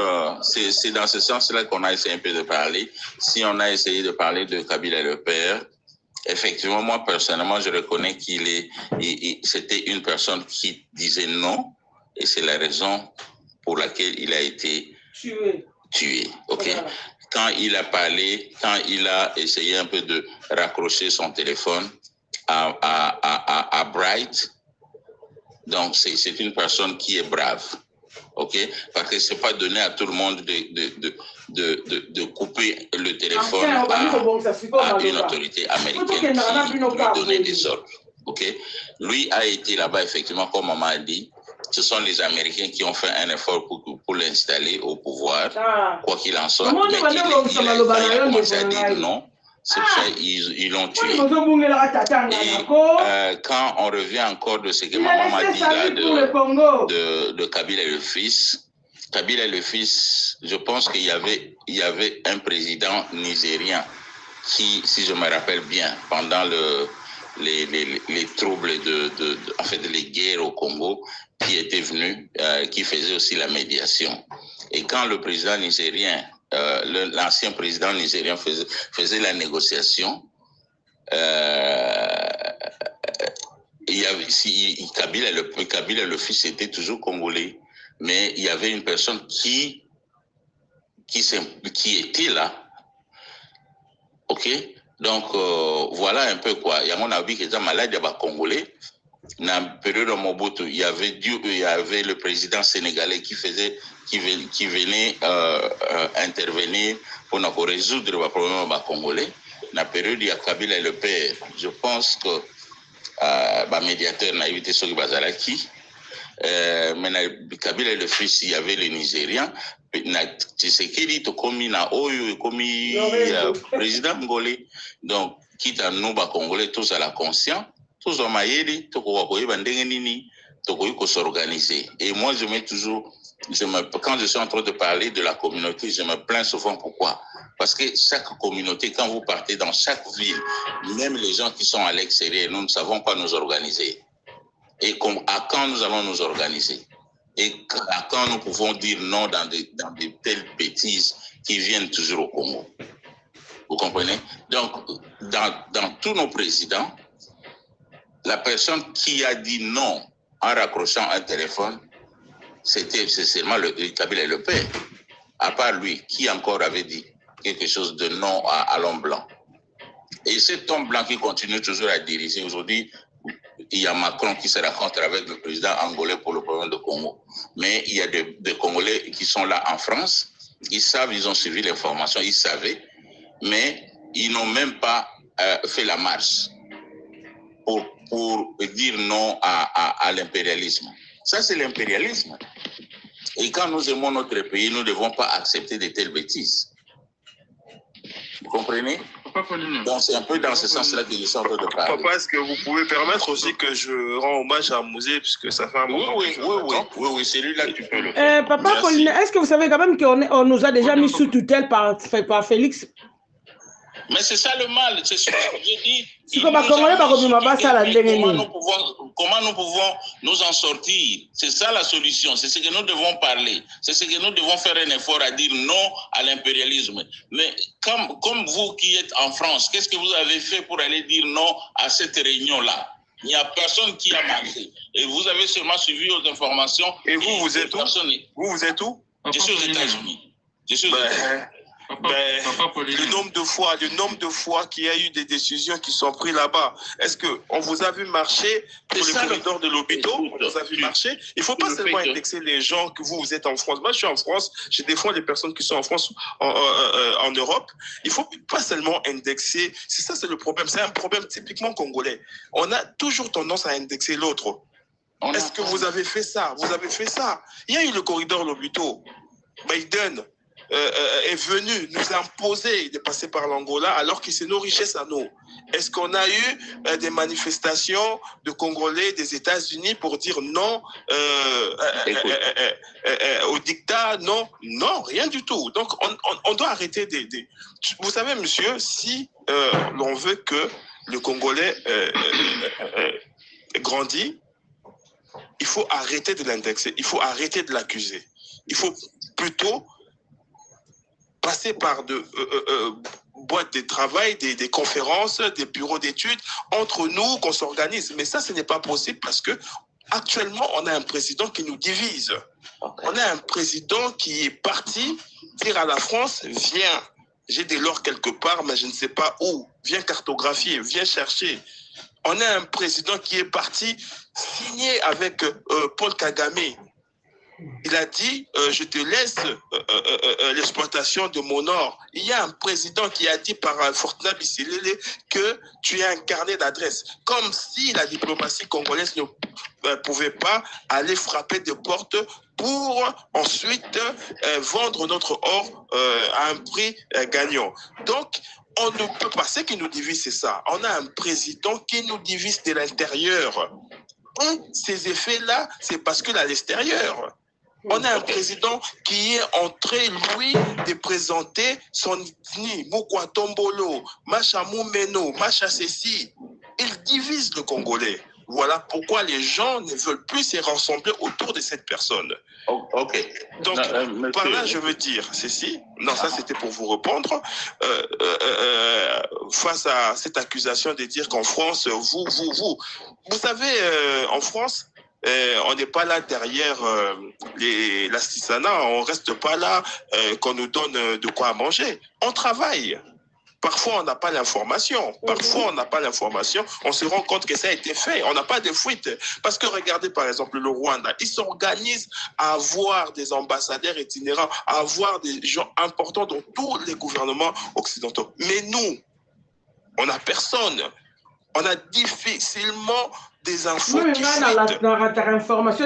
c'est dans ce sens-là qu'on a essayé un peu de parler. Si on a essayé de parler de Kabila le père, effectivement, moi personnellement, je reconnais c'était une personne qui disait non, et c'est la raison pour laquelle il a été tué. Ok. Voilà. Quand il a parlé, quand il a essayé un peu de raccrocher son téléphone à Bright, donc c'est une personne qui est brave, ok? Parce que c'est pas donné à tout le monde de couper le téléphone à une autorité américaine qui lui donnait des ordres, ok? Lui a été là-bas effectivement, comme maman a dit. Ce sont les Américains qui ont fait un effort pour l'installer au pouvoir, quoi qu'il en soit. Mais il a commencé à dire non, c'est ça, ils l'ont tué. Et quand on revient encore de ce que maman m'a dit là de Kabila le fils, je pense qu'il y avait un président nigérien qui, si je me rappelle bien, pendant les troubles en fait, les guerres au Congo, qui était venu, qui faisait aussi la médiation. Et quand le président nigérien, l'ancien président nigérien faisait la négociation, Kabila le fils était toujours congolais, mais il y avait une personne qui était là. Ok? Donc, voilà un peu quoi. Il y a mon avis que les malades congolais. Dans la période de Mobutu, il y avait le président sénégalais qui venait intervenir pour résoudre le problème congolais. Dans la période il y a Kabila le père, je pense que le médiateur n'a évité ce qui bazalaki. Mais Kabila le fils, il y avait les Nigérians. Tshisekedi to komi na oyo komi président congolais. Donc, quitte à nous congolais tous à la conscience. Tous en maïli, s'organiser. Et moi, je mets toujours, quand je suis en train de parler de la communauté, je me plains souvent. Pourquoi? Parce que chaque communauté, quand vous partez dans chaque ville, même les gens qui sont à l'extérieur, nous ne savons pas nous organiser. Et à quand nous allons nous organiser? Et à quand nous pouvons dire non dans de telles bêtises qui viennent toujours au Congo? Vous comprenez? Donc, dans tous nos présidents, la personne qui a dit non en raccrochant un téléphone, c'est seulement Kabila et le père. À part lui, qui encore avait dit quelque chose de non à l'homme blanc. Et cet homme blanc qui continue toujours à diriger aujourd'hui, il y a Macron qui se rencontre avec le président angolais pour le problème de Congo. Mais il y a des Congolais qui sont là en France, ils savent, ils ont suivi l'information, ils savaient, mais ils n'ont même pas fait la marche pour dire non à l'impérialisme. Ça, c'est l'impérialisme. Et quand nous aimons notre pays, nous ne devons pas accepter de telles bêtises. Vous comprenez? Donc c'est un peu dans ce sens-là que je suis en train de parler. Papa, est-ce que vous pouvez permettre aussi que je rends hommage à Mouzé, puisque ça fait un moment. Oui, c'est lui là que tu peux le faire. Papa Pauline, est-ce que vous savez quand même qu'on nous a déjà mis sous tutelle par Félix? Mais c'est ça le mal, c'est ce que j'ai dit. Comment nous pouvons nous en sortir? C'est ça la solution, c'est ce que nous devons parler. C'est ce que nous devons faire un effort à dire non à l'impérialisme. Mais comme vous qui êtes en France, qu'est-ce que vous avez fait pour aller dire non à cette réunion-là? Il n'y a personne qui a marché. Et vous avez seulement suivi aux informations. Et vous êtes où? Vous êtes où? Je suis aux États-Unis. Le nombre de fois qu'il y a eu des décisions qui sont prises là-bas. Est-ce qu'on vous a vu marcher pour le corridor de l'hôpital? On vous a vu marcher. Il ne faut pas seulement indexer les gens que vous êtes en France. Moi, je suis en France. Je défends les personnes qui sont en France, en Europe. Il ne faut pas seulement indexer. C'est ça, c'est le problème. C'est un problème typiquement congolais. On a toujours tendance à indexer l'autre. Est-ce que vous avez fait ça? Vous avez fait ça. Il y a eu le corridor de l'hôpital. Biden est venu nous imposer de passer par l'Angola alors que c'est nos richesses à nous. Est-ce qu'on a eu des manifestations de Congolais des États-Unis pour dire non au dictat? Non, rien du tout. Donc on doit arrêter Vous savez, monsieur, si l'on veut que le Congolais grandisse, il faut arrêter de l'indexer, il faut arrêter de l'accuser. Il faut plutôt passer par de boîtes de travail, des conférences, des bureaux d'études, entre nous, qu'on s'organise. Mais ça, ce n'est pas possible parce que actuellement, on a un président qui nous divise. Okay. On a un président qui est parti dire à la France, viens, j'ai de l'or quelque part, mais je ne sais pas où. Viens cartographier, viens chercher. On a un président qui est parti signer avec Paul Kagame. Il a dit, je te laisse l'exploitation de mon or. Il y a un président qui a dit par Fortuna Bissilele que tu as un carnet d'adresses. Comme si la diplomatie congolaise ne pouvait pas aller frapper des portes pour ensuite vendre notre or à un prix gagnant. Donc, on ne peut pas. Ce qui nous divise, c'est ça. On a un président qui nous divise de l'intérieur. Et ces effets-là, c'est parce que à l'extérieur, on a un président qui est en train, lui, de présenter son ethnie, Mokwa Tombolo, Macha Moumeno, Macha Sessi. Il divise le Congolais. Voilà pourquoi les gens ne veulent plus se rassembler autour de cette personne. Ok. Donc, par là, je veux dire ceci. Non, ça, c'était pour vous répondre. Face à cette accusation de dire qu'en France, vous savez, en France, on n'est pas là derrière l'assistanat, on ne reste pas là qu'on nous donne de quoi manger. On travaille. Parfois, on n'a pas l'information. Parfois, on n'a pas l'information. On se rend compte que ça a été fait. On n'a pas de fuite. Parce que regardez, par exemple, le Rwanda. Ils s'organisent à avoir des ambassadeurs itinérants, à avoir des gens importants dans tous les gouvernements occidentaux. Mais nous, on n'a personne. On a difficilement des infos qui fuitent. Information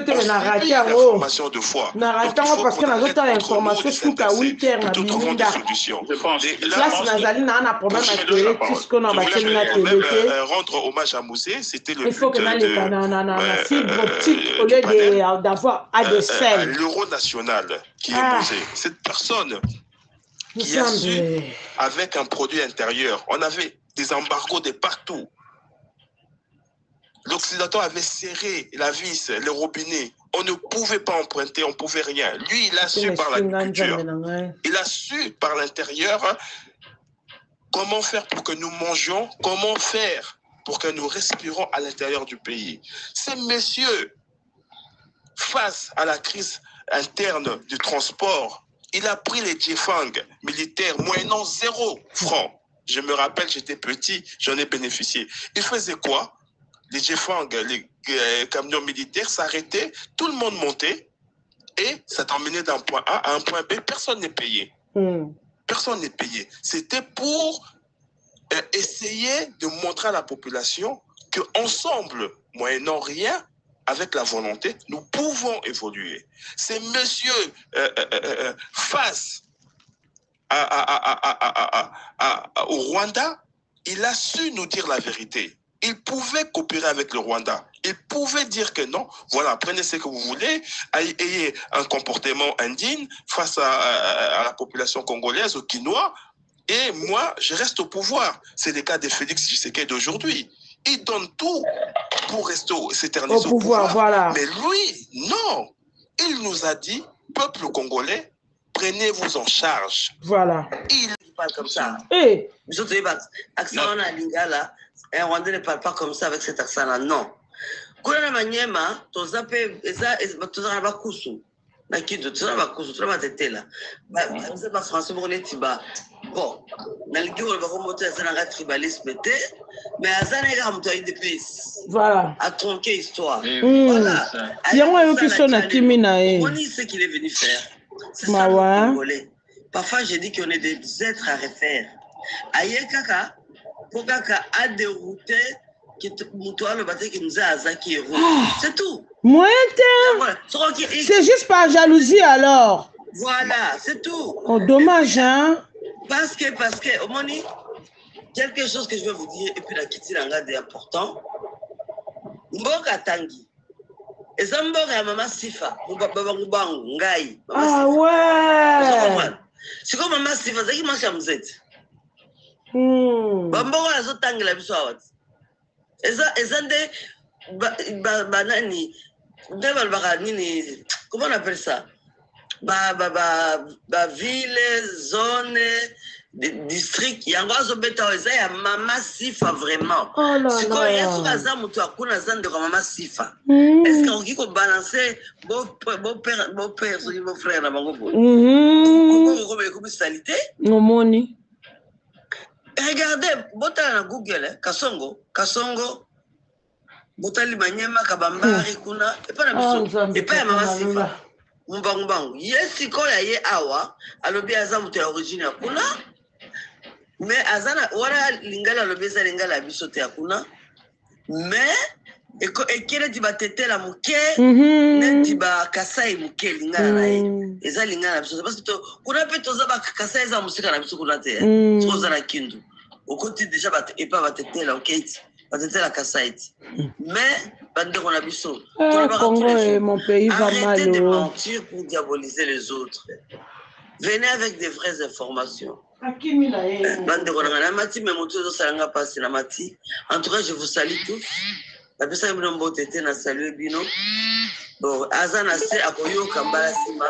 de foi. Parce que l'information sous ka 8 heures na biminda. Je pense. Rendre hommage à Mouzé, c'était le but. Il faut que na fibre optique au lieu d'avoir ADSL. L'euro national qui est Mouzé. Cette personne qui a su, avec un produit intérieur, on avait des embargos de partout. L'Occident avait serré la vis, les robinets. On ne pouvait pas emprunter, on ne pouvait rien. Lui, il a su par l'agriculture. Il a su par l'intérieur comment faire pour que nous mangions, comment faire pour que nous respirons à l'intérieur du pays. Ces messieurs face à la crise interne du transport, il a pris les Jifang militaires moyennant 0 francs. Je me rappelle, j'étais petit, j'en ai bénéficié. Il faisait quoi? Les Jifang, les camions militaires s'arrêtaient, tout le monde montait et ça t'emmenait d'un point A à un point B. Personne n'est payé. Personne n'est payé. C'était pour essayer de montrer à la population qu'ensemble, moyennant rien, avec la volonté, nous pouvons évoluer. C'est monsieur face au Rwanda, il a su nous dire la vérité. Il pouvait coopérer avec le Rwanda. Il pouvait dire que non, voilà, prenez ce que vous voulez, ayez un comportement indigne face à la population congolaise, aux Quinois, et moi, je reste au pouvoir. C'est le cas de Félix Tshisekedi d'aujourd'hui. Il donne tout pour rester s'éterniser au pouvoir. Voilà. Mais lui, non. Il nous a dit, peuple congolais, prenez-vous en charge. Voilà. Il parle comme ça. Hey. Accent en lingala, un Rwandais ne parle pas comme ça avec cet accent-là. Non. Quand on a maniema, tous les bakusu. Na kido, tous les bakusu, tous les batété là. C'est pas français, on est tiba. Bon, dans le Guillaume, on va remonter à un tribalisme, mais à Zanega, on a eu des pistes. Voilà. À tronquer histoire. Voilà. Il y a un qui sonne à Kimina. On dit ce qu'il est venu faire. C'est ça le Congolais. Parfois, je dis qu'on est des êtres à refaire. Aïe kaka, pour kaka a dérouté, qui le bâtiment qui nous a azaki. C'est tout. Moi, c'est juste par jalousie alors. Voilà, c'est tout. Oh, dommage, hein? Parce que, au moni, quelque chose que je vais vous dire, et puis la kitty l'angade est important. Mboka tangi. Et ça mboka ya mama Sifa. Mbangu, ngai. Ah ouais. C'est comme mama Sifa, c'est qui mange à mzette. Mboka la zo tangi la biso awat. Et ça, banani, nini, comment on appelle ça? Ville, zone, district, il y a un gros bêta, il y a Mama Sifa vraiment. C'est quand il y a sur la zone, tu as une zone de Mama Sifa. Est-ce qu'on dit qu'on balance beau père, mon frère, na bango boy. Comment salité? Non moni. Regardez, bota na Google, Kasongo, botali Manyema, Kabambari, kuna, et pas la mission, et pas Mama Sifa. Mbangu yesi ko ya ye awa alobi aza muto ya origine ya kuna mais azana wala lingala alobi za lingala biso te ya kuna mais ekele ti batetela muke neti ba kasai muke lingala na ye eza lingala biso parce que kuna pe toza ba kasai za musika na biso kuna te toza na kindu okoti déjà batetela oketi batetela kasai mais Congo est mon pays, va mal. Arrêtez de mentir pour diaboliser les autres. Venez avec des vraies informations. En tout cas, je vous salue tous. La personne qui m'a été na salué Bino. Bon, Azana c'est à Koyo Kambala Sima.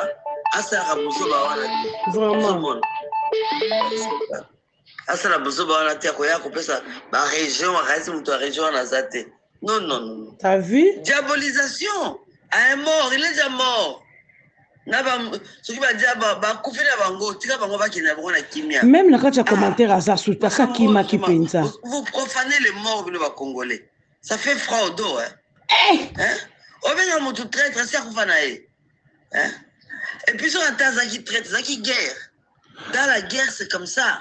Asara Musoba wana. Vraiment. Asara Musoba wana te akoya kopesa ba région, reste muto région na zate. Non. T'as vu? Diabolisation. À un mort, il est déjà mort. Même quand tu as commenté à ça, vous profanez les morts de les Congolais. Ça fait froid au dos. Et puis sur un tas qui traite, ça qui guerre. Dans la guerre, c'est comme ça.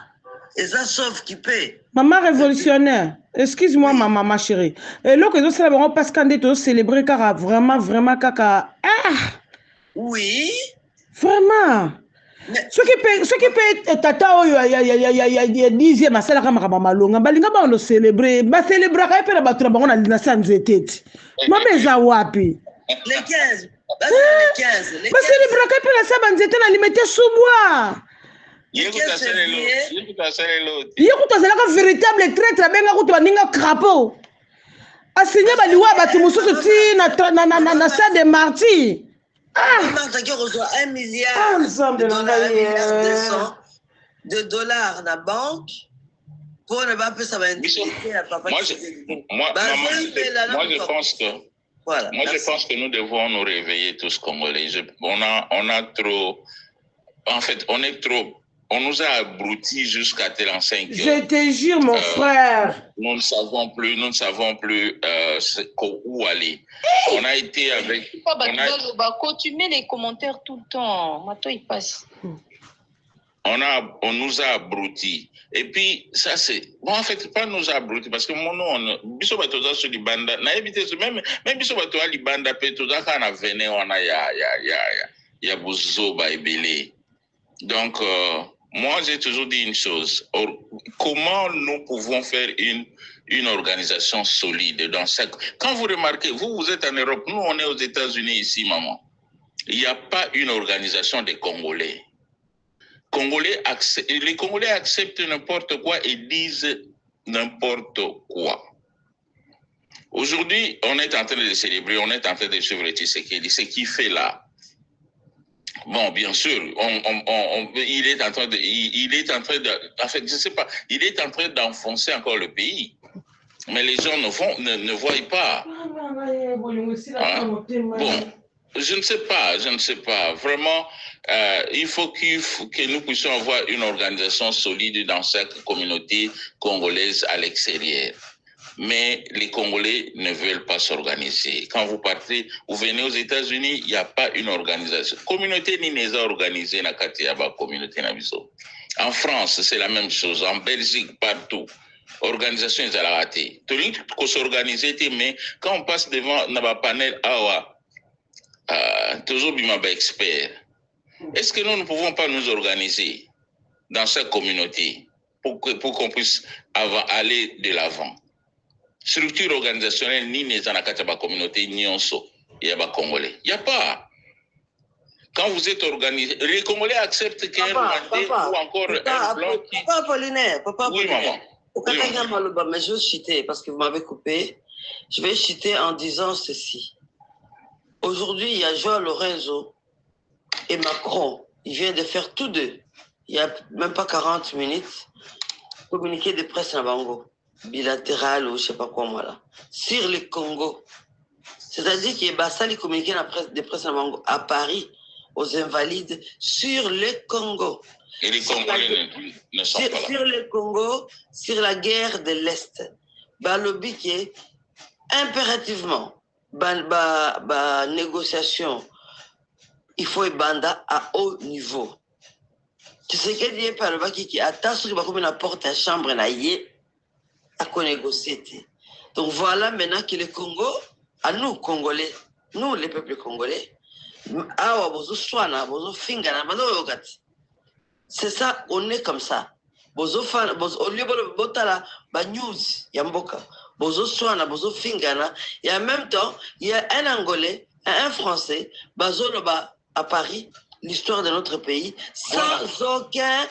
Et ça sauve qui paie. Maman révolutionnaire, excuse-moi, oui. Ma chérie. Et là, que nous célébrons parce qu'on est célébré car vraiment caca. Oui. Vraiment. Ce qui peut tata il y a 10e à celle qui m'a malonga balinga ba on célébrer ba célébrer ka pera ba tra ba on a na sanzeteti. Ma beza wapi? Les 15. Les 15. Ba célébrer ka pera sa banzete na limité subwa. Yekutazalaka véritable traître benga kutu ninga crapaud. Asigné baliwa bati mususu ti na sa de martyrs. Qui reçoit 1 milliard de dollars dans la banque pour ne pas faire ça. Moi, je pense que Voilà. Moi, merci. je pense que nous devons nous réveiller tous Congolais. On a trop... En fait, on nous a abrutis jusqu'à telle enseigne que... Je te jure, mon frère. Nous ne savons plus où aller. On a été avec... Tu mets les commentaires tout le temps. Maintenant, il passe. On nous a abrutis. Et puis, ça c'est... Bon, en fait, pas nous a abrutis, parce que mon nom, biso batoza sur Libanda, na évité, même biso batoza Libanda, petoza kana vene, on a ya buzoba et belé. Donc, moi, j'ai toujours dit une chose. Comment nous pouvons faire une organisation solide dans ça? Quand vous remarquez, vous êtes en Europe, nous, on est aux États-Unis ici, maman. Il n'y a pas une organisation des Congolais. Les Congolais acceptent n'importe quoi et disent n'importe quoi. Aujourd'hui, on est en train de célébrer, on est en train de suivre Tshisekedi. Ce qu'il fait là, bon, bien sûr, il est en train de, en fait, je sais pas, il est en train d'enfoncer encore le pays. Mais les gens ne voient pas. Hein? Bon, je ne sais pas. Vraiment, il faut que nous puissions avoir une organisation solide dans cette communauté congolaise à l'extérieur. Mais les Congolais ne veulent pas s'organiser. Quand vous partez, vous venez aux États-Unis, il n'y a pas une organisation. Communauté ni n'est organisée na Katiaba, communauté Nabiso. En France, c'est la même chose. En Belgique, partout. Organisation est à la ratée. Tout le monde peut s'organiser, mais quand on passe devant un panel, toujours bimaba expert. Est-ce que nous ne pouvons pas nous organiser dans cette communauté pour qu'on puisse aller de l'avant? Structure organisationnelle, ni les anakataba communauté, ni onso, il y a pas Congolais. Il n'y a pas. Quand vous êtes organisé, les Congolais acceptent qu'un Rwandais ou encore un blanc qui... Papa Apollinaire, oui, maman. Oui, maman. Mais je vais chuter parce que vous m'avez coupé. Je vais chuter en disant ceci. Aujourd'hui, il y a Joao Lorenzo et Macron. Ils viennent de faire tous deux, il n'y a même pas 40 minutes, communiqué de presse à Bango, bilatéral ou je ne sais pas quoi, moi là, sur le Congo. C'est-à-dire qu'il y a Bassali communiqué de presse à Bango à Paris, aux Invalides, sur le Congo. Et les Congolais ne sont pas là. Sur le Congo, sur la guerre de l'Est. Balobi qui est impérativement, négociation, il faut un banda à haut niveau. Tu sais qu'il y a par le bas qui attend ce qui va comme la porte à chambre à négocier. Donc voilà maintenant que le Congo, à nous Congolais, nous les peuples congolais, c'est ça, on est comme ça. Bozo fan, au lieu de botala, ba news, yamboka. Bozo soana, bozo fingana. Et en même temps, il y a un Angolais, un Français, bazo loba à Paris, l'histoire de notre pays, sans aucun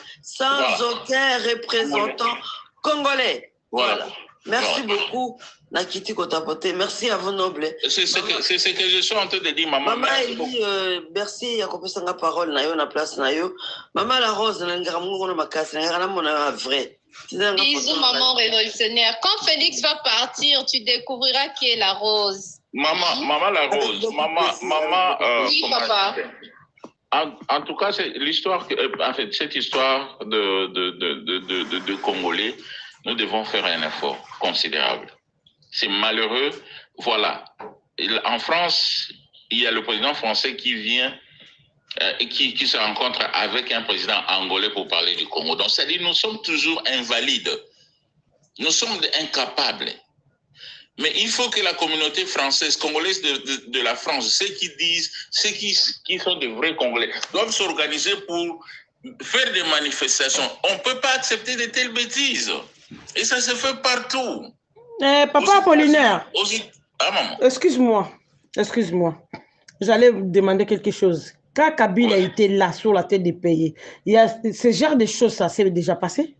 représentant congolais. Voilà. Merci beaucoup, Nakiti Kotapote. Merci à vous, nobles. C'est ce que je suis en train de dire, maman. Maman Eli, merci, il y a coupé sa parole, na place, Maman la Rose, n'a pas vrai. Bisous, maman révolutionnaire. Quand Félix va partir, tu découvriras qui est la Rose. Maman la Rose, maman. Oui, papa. En tout cas, c'est l'histoire, en fait, cette histoire de Congolais, nous devons faire un effort considérable. C'est malheureux. Voilà. En France, il y a le président français qui vient et qui se rencontre avec un président angolais pour parler du Congo. Donc, c'est-à-dire nous sommes toujours invalides. Nous sommes incapables. Mais il faut que la communauté française, congolaise de la France, ceux qui disent, ceux qui sont de vrais Congolais, doivent s'organiser pour faire des manifestations. On ne peut pas accepter de telles bêtises. Et ça se fait partout. Papa Apollinaire, maman. Excuse-moi. J'allais vous demander quelque chose. Quand Kabila a été là sur la tête des pays, il y a ce genre de choses, ça s'est déjà passé?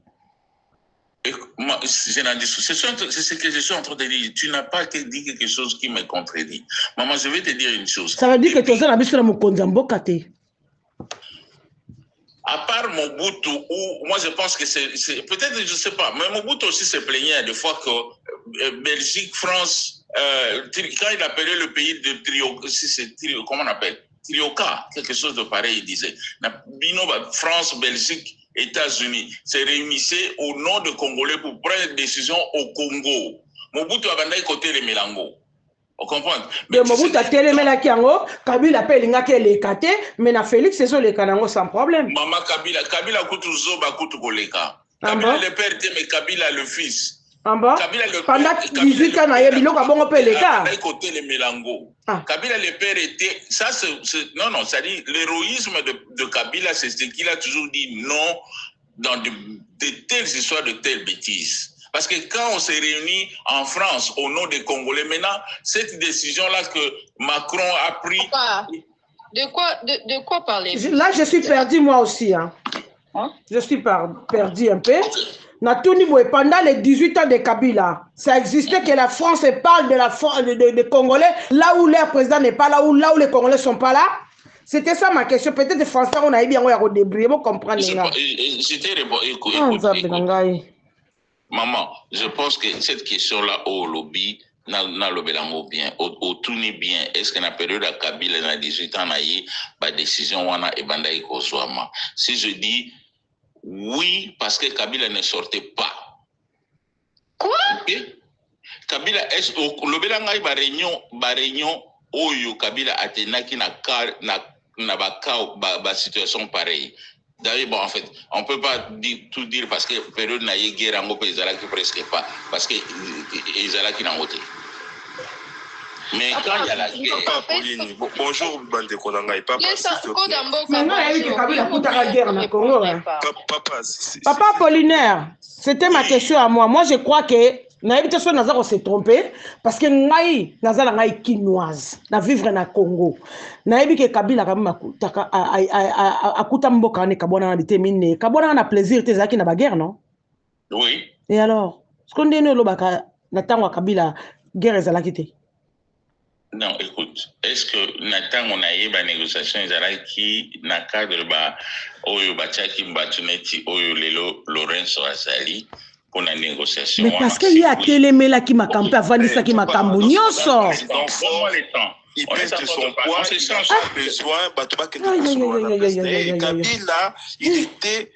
C'est ce que je suis en train de dire. Tu n'as pas dit quelque chose qui me contredit. Maman, je vais te dire une chose. Ça veut dire que tu as vu sur mon Konzambo-Kate. À part Mobutu, où moi je pense que c'est peut-être, je ne sais pas, mais Mobutu aussi se plaignait des fois que Belgique, France quand il appelait le pays de Trio, comment on appelle? Trioca, quelque chose de pareil, il disait. France, Belgique, États-Unis se réunissaient au nom de Congolais pour prendre des décisions au Congo. Mobutu a bandai côté les Mélango. On comprend? Mais Mobutu a télémela kiango, Kabila appelle l'ingake les kate, mais na Félix c'est sur les kanango sans problème. Maman Kabila kutu zoba kutu koleka. Kabila le père était mais Kabila le fils. Pendant 18 ans, il y a biloko bongo pe les cas. Côté les Mélango. Kabila le père était ça non ça dit l'héroïsme de Kabila c'est ce qu'il a toujours dit non dans de telles histoires, de telles bêtises. Parce que quand on s'est réunis en France au nom des Congolais, maintenant, cette décision-là que Macron a pris... De quoi parlez-vous? Là, je suis perdu moi aussi. Hein? Je suis perdu un peu. Pendant les 18 ans de Kabila, ça existait que la France parle de Congolais, là où leur président n'est pas là, où les Congolais ne sont pas là. C'était ça ma question. Peut-être les Français, on a bien débrouiller pour comprendre. Maman, je pense que cette question-là au lobby, n'a le belango bien, au tourner bien, est-ce qu'on a période à Kabila dans 18 ans, la décision wana et bandai koswama. Si je dis oui, parce que Kabila ne sortait pas. Quoi? Okay? Kabila, le belango ba réunion, oyo Kabila atenaki na situation pareille. D'ailleurs, bon, en fait, on ne peut pas tout dire parce que la période n'a eu guerre en Europe, qui presque pas. Parce que Izalaki n'a voté. Mais quand il y a la guerre. Bonjour, Bande Konanga. Papa Apollinaire, c'était ma question à moi. Moi, je crois que. On s'est trompé parce que ngai nazala ngai kinoise na vivre na Congo nayebi ke Kabila kama akuta mboka ne kabona na bitemine kabona na plaisir te zaki na baguerre non? Oui. Et alors ce qu'on dit no baka na tango Kabila guerre ezalaki te? Non, écoute, est-ce que Nathan on a eu ba négociation ezalaki na cadre ba oyo bachaki mbatuneti oyo lelo Lorenzo Azali pour la négociation. Mais parce qu'il y a téléméla qui m'a campé avant ça qui m'a cambonioso. Il pèse de son poids, il a besoin. Kabila, il était,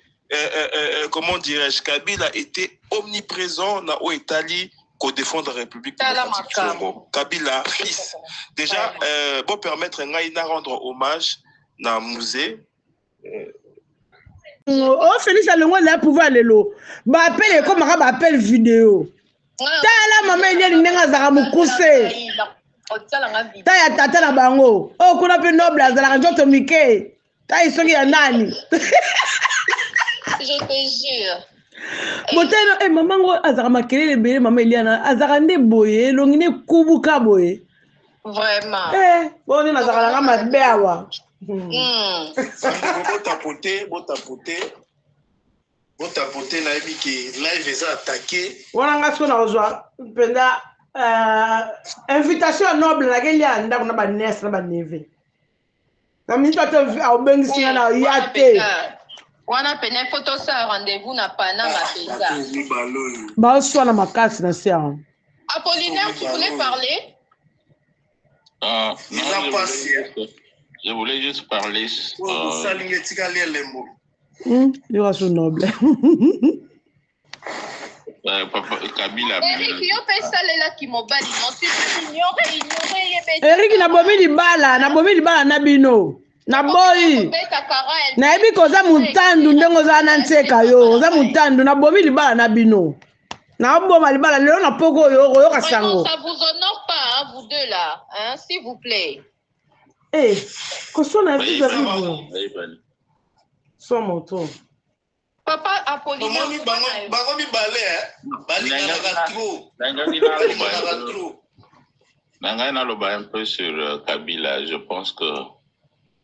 comment dirais-je, Kabila était omniprésent dans l'Italie pour défendre la République démocratique du Congo. Kabila, fils. Déjà, pour permettre à rendre hommage dans le musée. Oh, Félix Alongo là pouvoir aller l'eau. Bah appelle comme un appel vidéo. Tala maman il y a une nengazara mukuse. Taya tata na bango. Oh kuna pe noble azala njoto mike. Taya soki ya nani. Je te jure. Moteno maman ngo azara makelele bele maman Eliana azara nde boye longine kubuka boye. Vraiment. Bon ni nazara nga mabe awa. Botapoté na ebi ki live eza attaqué. Wana nga siko na ozwa penda invitation noble na kelia ndako na ba nurse na ba neve. Na minto to obengisi na yate. Wana pena photo sa rendez-vous na Panama pesa. Ba so na makasi na sia. Apollinaire, tu voulais parler? Je voulais juste parler. Il va être noble. Papa Kabila. Eric, yo pesa lela ki mobali non tu ignorer Eric na bomi libala na bino. Na boy. Na ebi koza mutandu ndengo za na nseka yo. Za mutandu na bomi libala na bino. Na oboma libala lelo na poko yo kasango. Ça vous honore pas hein, vous deux là, hein, s'il vous plaît. Koso na ebi Son moto. Papa Apollinaire. Bangomi balé, Nanga na loba un peu sur Kabila, je pense que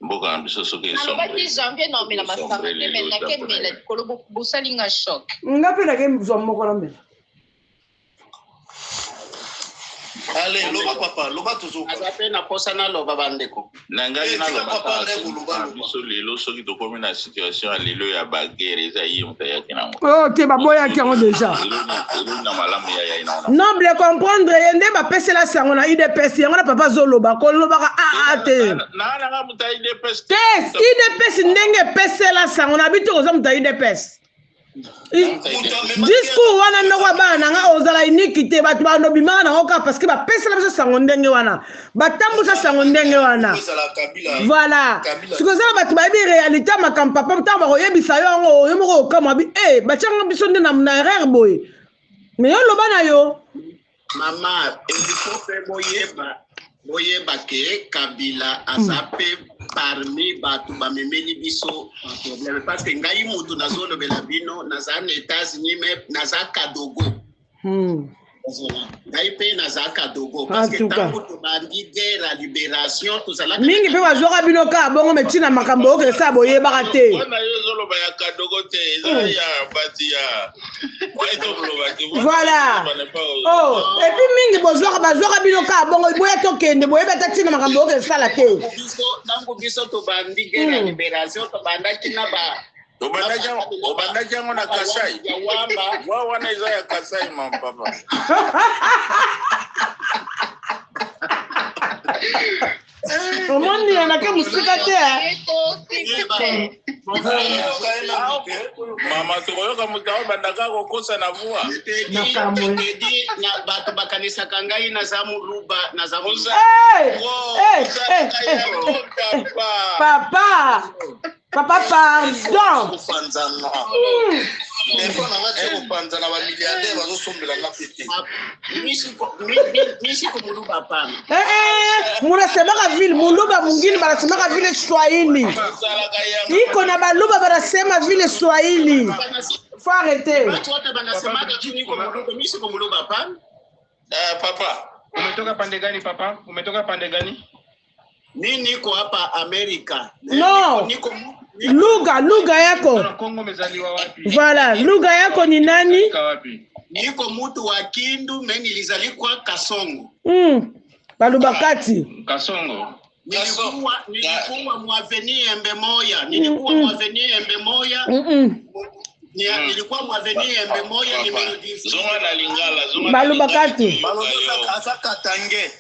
beaucoup de choses qui sont. Janvier non mais la massacre mais na kemela kolobo bosalinga choc. Ngapi na ke mzo moko na mbele. Allez, loba papa, loba toujours. Azape na posa na loba bandeko. Nangai na loba biso lelo soki tokomi na situation ya lelo ya baguerre eza ye moto ayaki nango. Oh, te baboyaki yango déjà. Na malamu ya ya ina. Noble comprendre yende bapesela sango na IDPS yango na papa zoloba kolobaka te. Na moto IDPS. Te IDPS ndenge pesela sango na bito koza moto IDPS. Discours wana ndoko bana nanga ozala iniquité batu bano bimana nango parce que bapesela biso sango ndenge wana batambusa sango ndenge wana voilà sikozala batu bayebi réalité makambo papa ntango bakoyebisa yo yango yo moko okamwa bi batianga biso nde na erreur boye mais yo loba na yo Mama, il faut faire moyeba ke Kabila azape parmi batu bamemeli biso problème parce que ngai mutu nazolo bela bino nazana États-Unis mais nazaka dogo ngai pe nazaka dogo parce que tango to bandi guerre la libération tout ça mingi pe bazoka bino ka bongo metina makambo oke sa boyeba te wana yozolo ba ya kadogo te eza ya batia voilà oh et puis mingi bazoka bino ka bongo boya to kende boyeba ta tina makambo oke sala te tango biso to bandi guerre la libération to banda kina ba obanda jango na Kasai wana eza ya Kasai papa omoni yanaka musika te mama tokoyoka moto awo bandaka kokosa na vua bato bakanisaka ngai naza moluba naza papa pardon munasemaka vile muluba mungini banasemaka vile Swahili iko na baluba banasema vile Swahili faut arrêter papa umetoka pande gani papa umetoka pande gani mimi niko hapa Amerika no lugha yako Kongo umezaliwa wapi voilà lugha yako ni nani niko mtu wa Kindu mimi nilizaliwa Kasongo balubakati Kasongo nilikuwa mwaveni embe moya nilikuwa mwaveni embe moya zoma na lingala zoma balubakati asaka tange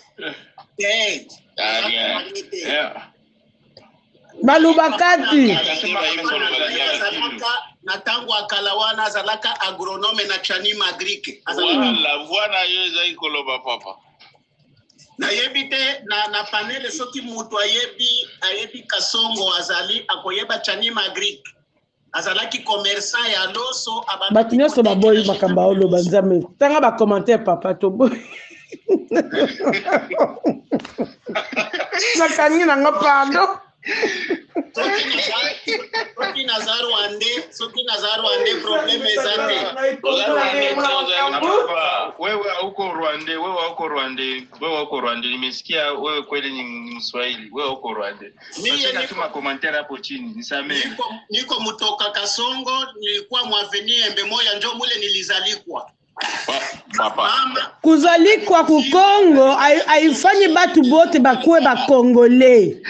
balubakati na tangu akalawana azalaka agronome na Chanima Agrique la voix na yo eza ikoloba papa na yebite na panel soki mutu ayebi Kasongo azali akoyeba Chanima Agrique azalaki commerçant ya loso batu nyonso baboyi makamba oloba nzambe tanga ba commentaire papa to boy nakangi nanga pardon soki nazaro ande probleme ezate wewe hauko Rwanda nimesikia wewe kweli ni Mswahili wewe hauko Rwanda mimi tuma commentaire hapo chini nisamee niko mutoka Kasongo nilikuwa mwaveni embe moya njo mule nilizalikwa kuzalikwa ku Kongo haifanyi batu bote bakuwe bakongole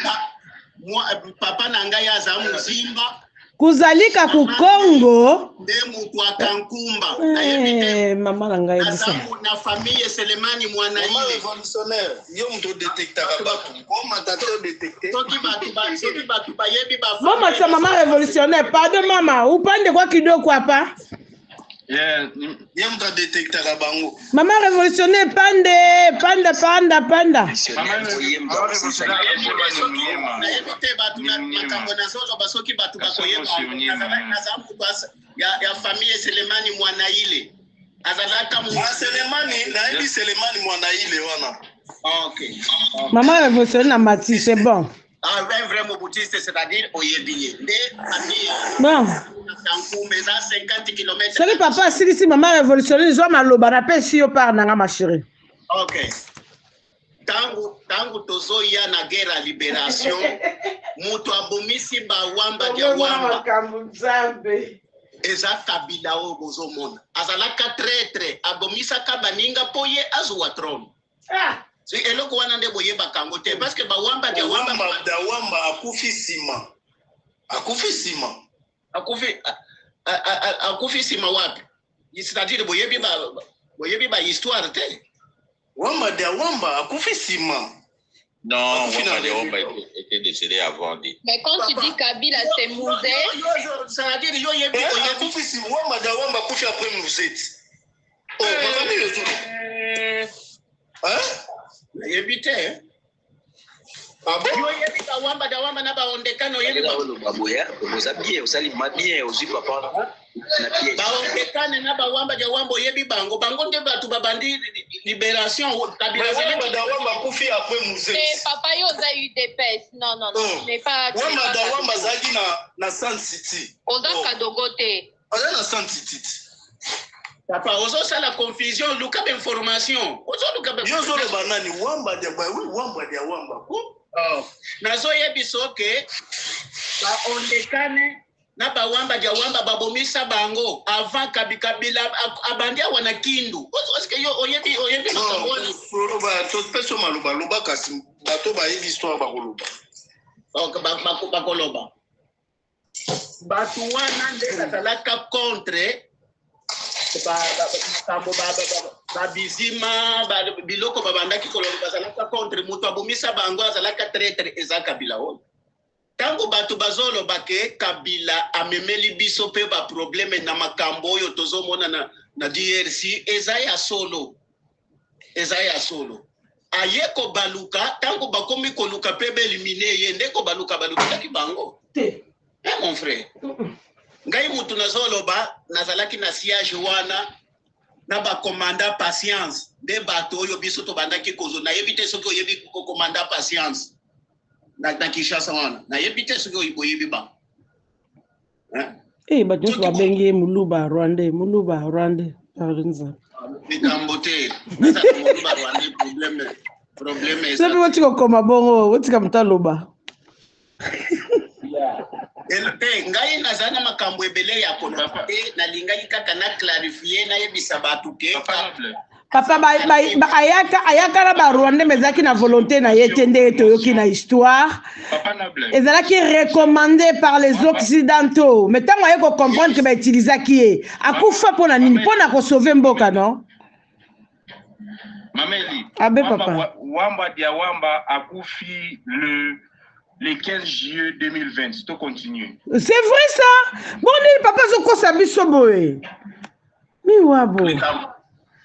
papa na ngai aza muzimba kuzalika ku Kongo nde mutu akankumba mama na ngai na famille Selemani mwana ile révolutionnaire yo mto detectaka batu koma tata detecter soki batu bayebi ba mama sa mama révolutionnaire pardon mama upande kwa kidogo hapa yo mto detectaka bango mama révolutionnaire panda mama basoki batu bakoyeba ya famille Selemani mwana ile azalaka Selemani na ebi Selemani mwana ile wana okay mama révolutionnaire na Mati c'est bon vraiment boutiste c'est-à-dire oyebiye nde famille bon tankumeza 50 km soki papa silisi mama révolutionnaire zo maloba na pesi yo par nanga ma chérie okay tangu tozo ya na guerre ya libération mutu abomisi bawamba dia wamba eza Kabila o bozomona azalaka traître abomisaka baninga poye azwa trône Si eloko wana nde boyeba kango te parce que bawamba de wamba akufi sima. Akufi sima. Akufi sima wapi? C'est-à-dire boyebi ba histoire te. Wamba akufi sima. Non, Wamba était décédé avant. Mais quand tu dis Kabila, c'est Mouzé. C'est-à-dire yo yebi akufi sima. Wamba akufi après Mouzet. Oh, papa ni le hein? Yebite yo yebi bawamba na baondekano yebi baboya ozabiye osali mabie ozi papa na pied baondekane na bawamba yebi bango nde batu babandi libération Kabila wamba kufi après Mouzé. Papa yo za eu des pèses. Non, mais pas wamba zaki na Sun City. Oza kadogote. Oza na Sun City. Papa, ozo ça la confusion, luka d'information. Ozo luka yo zo le banani wamba de wamba. Oh, nazo yebiso ke ba ondekane na ba wamba babomisa bango avant Kabila abandia wana kindu. Est-ce que yo oyebi no ba to special maluba kasi bato ba yebi histoire ba koloba. Donc ba koloba. Batu wana nde batalaka contre babizima biloko babandaki kolonga bazalaka contre moto abomisa bango azalaka traître eza Kabila oyo tango bato bazoloba ke Kabila amemeli biso pe ba problème na makambo oyo tozomona na DRC eza ya solo aye ko baluka tango bakomi koluka pe belimine ye nde ko baluka taki bango mon frère ngai mutu nazoloba nazalaki na siège wana na ba commandant patience de bato oyo biso to bandaki kozo na yebite soki oyebi ko commandant patience na Kinshasa wana na yebite soki oyebi ba bato babengi Muluba Rwanda pardon bitambote na Muluba Rwanda problème c'est pas tu comme bongo otika mtaloba ngai nazana makambo ebele ya koloba na lingai kaka na clarifier na yebisa batu ke papa ayaka na ba Rwanda mezaki na volonté na yetende toyoki na histoire ezalaki recommandé par les occidentaux mais tant ayeko comprendre que ba utilisaki akufa pona nini pona ko sauver mboka non Mameli papa wamba akufi le 15 juillet 2020, c'est tout continue. C'est vrai ça? Bon, papa, je crois que ça biso boy. Mais wabo.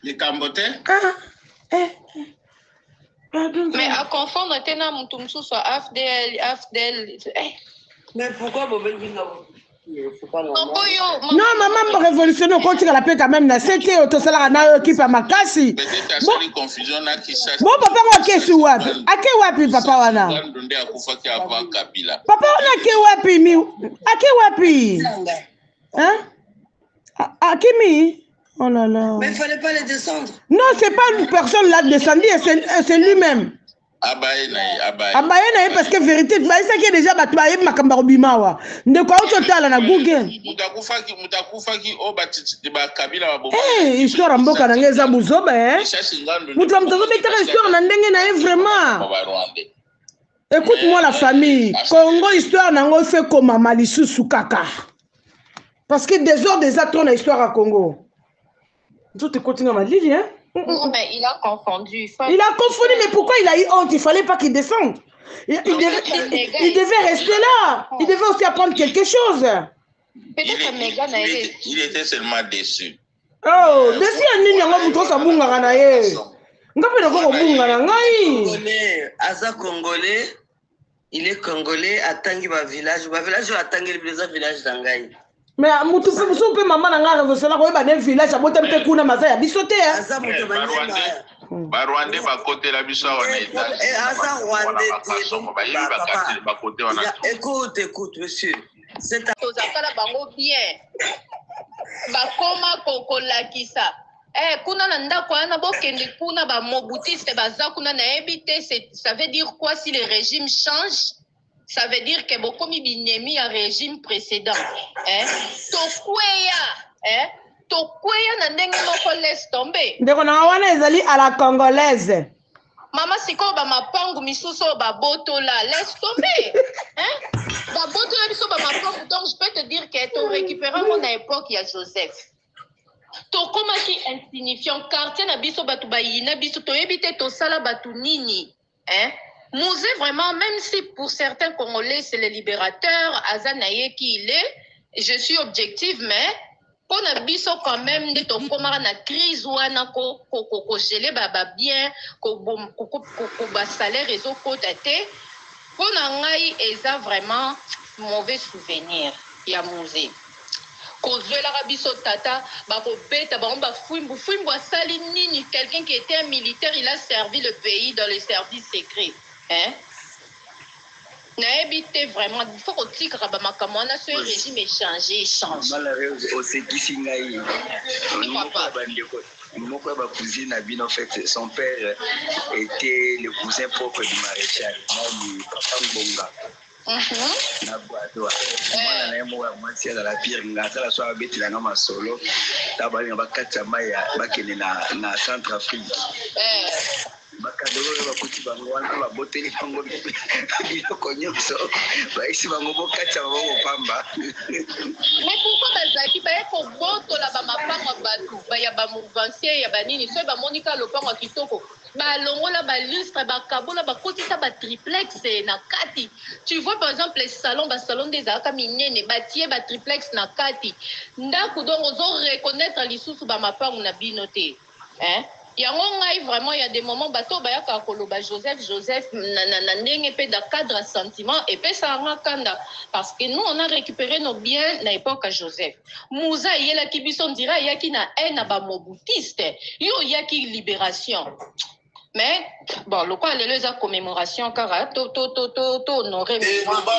Les Cambotais? Mais à confondre, t'es na mutumsu soit AFDL. Mais pourquoi vous venez non, maman me révolutionne quand tu la paix quand même na c'était autosala na équipe à Makasi. Bon papa wa kesu wapi? Ake wapi papa wana? Papa wana ke wapi mi? Ake wapi? Hein? Akimi? Oh là là. Mais il fallait pas les descendre. Non, c'est pas une personne là descendue, c'est lui-même. Abaye parce que vérité ça qui est déjà batwaye makamba robimawa ndeko autotala na Google mutakufaki obatiti ba Kabila babo histoire mboka na ngeza buzoba mutu mtazobe taka histoire na ndenge na vraiment écoute-moi la famille Congo histoire nango fait comme malisusu kaka parce que des heures des actes na histoire à Congo tout est continue ma livre hein. Non, mais il a confondu. Il a confondu, mais pourquoi il a eu honte? Il fallait pas qu'il descende. Il devait rester là. Il devait aussi apprendre quelque chose. Il était seulement déçu. Oh, déçu à nini yango buto sa bunga kana ye. Ngape nako bunga na ngai. Aza Congolais, il est Congolais, atangi ba village atangi le village d'Angai. Mais mutu pe maman na nga révolution ko ba ne village abote mpe kuna maza ya bisote ya. Aza mutu ba Rwanda ba côté la biso wana étage. Aza Rwanda ba côté wana. Écoute monsieur. C'est à tozakala bango bien. Ba koma kokolakisa. Kuna na ndako wana bokende kuna ba mobutiste baza kuna na ebité, ça veut dire quoi si le régime change? Ça veut dire que beaucoup de un régime précédent. Tokwea na ndenge moko laisse tomber. Ndeko na wana ezali à la congolaise. Maman, c'est quoi, ma pangu, misuso, boto là, laisse tomber. Hein? Boto là, biso, ma pangu. Donc, je peux te dire que tu récupères mon époque, il y a Joseph. Tu comment qui insignifiant, quartier, na biso, batu bayina, biso, tu éviter ton sala, batu nini. Hein? Mouzé, vraiment, même si pour certains Congolais, c'est le libérateur, Azanaye qui il est, je suis objective, mais pour na biso quand même de ton comment na crise ou na ko gelé baba bien ko ba salaire réseau ko tate pour na ngai eza vraiment mauvais souvenir ya musée ko zela biso tata ba ko beta ba on ba fumbu asali nini quelqu'un qui était un militaire il a servi le pays dans les services secrets hein. N'habitez vraiment, il faut qu'on tique Rabamakama, ce régime est changé, change. Mon cousin Abin, en fait, son père était le cousin propre du maréchal, Papa Mbonga. Na Centrafrique. Bakadolo bakuti bango wana baboteli bango biloko nyonso baisi bango bokatya bango pamba. Mais pourquoi bazaki baye ko botola ba mapanga batu baya ba mouvancier ya banini so ba monika lopango kitoko ba longola ba lustre ba kabola ba kotisa ba triplex na kati. Tu vois par exemple les salons des aka minene batie ba triplex na kati ndako donc ozo reconnaître lisusu ba mapango na binote hein. Vraiment, il y a des moments bateau bayaka koloba Joseph na ndenge pe da cadre sentiment et pe ça kanda parce que nous on a récupéré nos biens na époque à Joseph. Mouza yela kibiso ndira yaki na haine ba mobutiste yo yaki libération. Mais bon, le quoi les commémoration car to honorer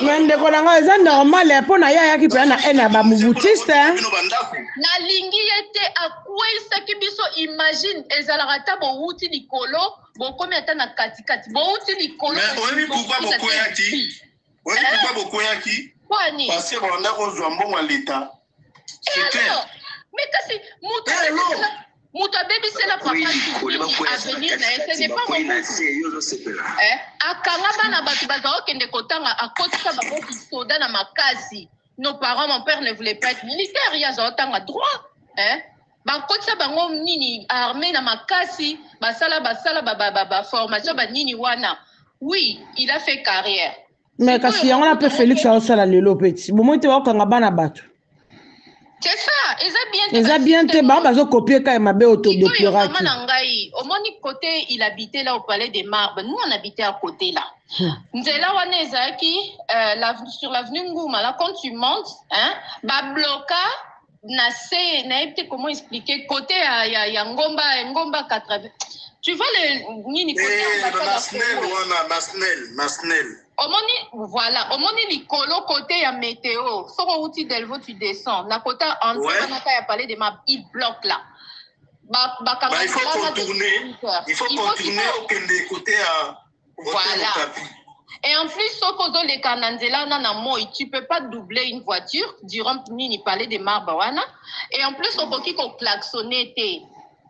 mais ndeko nanga eza normal pour na ya ki pe na haine ba mobutiste na lingi était à quoi ça qui biso imagine ezalarata bo wuti likolo bo komi ata na katikati bo wuti likolo mais oui pourquoi beaucoup yaki oui pourquoi beaucoup yaki parce que on a ozwa mbongo à l'état c'est clair mais kasi muta baby c'est la papa à venir na ce n'est pas mon akanga bana batu bazao kende kotanga akotisa ba boti soda na makasi. Nos parents, mon père ne voulait pas être militaire, il y a un droit. Hein? Bakotsa bango nini armée na makasi, basala formation ba nini wana. Oui, il a fait carrière. Mais kasi yango na pe Félix a osala lelo petit. Bomo te wakanga bana batu. C'est ça, ils a bien te ba bazo copier ka mabe autodéclaré. Au moni côté, il habitait là au palais des Marbres. Nous on habitait à côté là. Nzela wana ezaki sur l'avenue Ngouma là quand tu montes hein ba bloca na se na epte comment expliquer côté ya Ngomba 80. Tu vois le nini côté Masnel. Omoni voilà, omoni likolo côté ya météo. Soko outil Delvaux tu descends. Na côté entre on a parlé de ma il bloque là. Il faut contourner. Il faut contourner au côté à voilà. Et en plus, sokozo le kananzela na moi, tu peux pas doubler une voiture durant ni parler de Marbawana. Et en plus, okoki ko klaxonner té.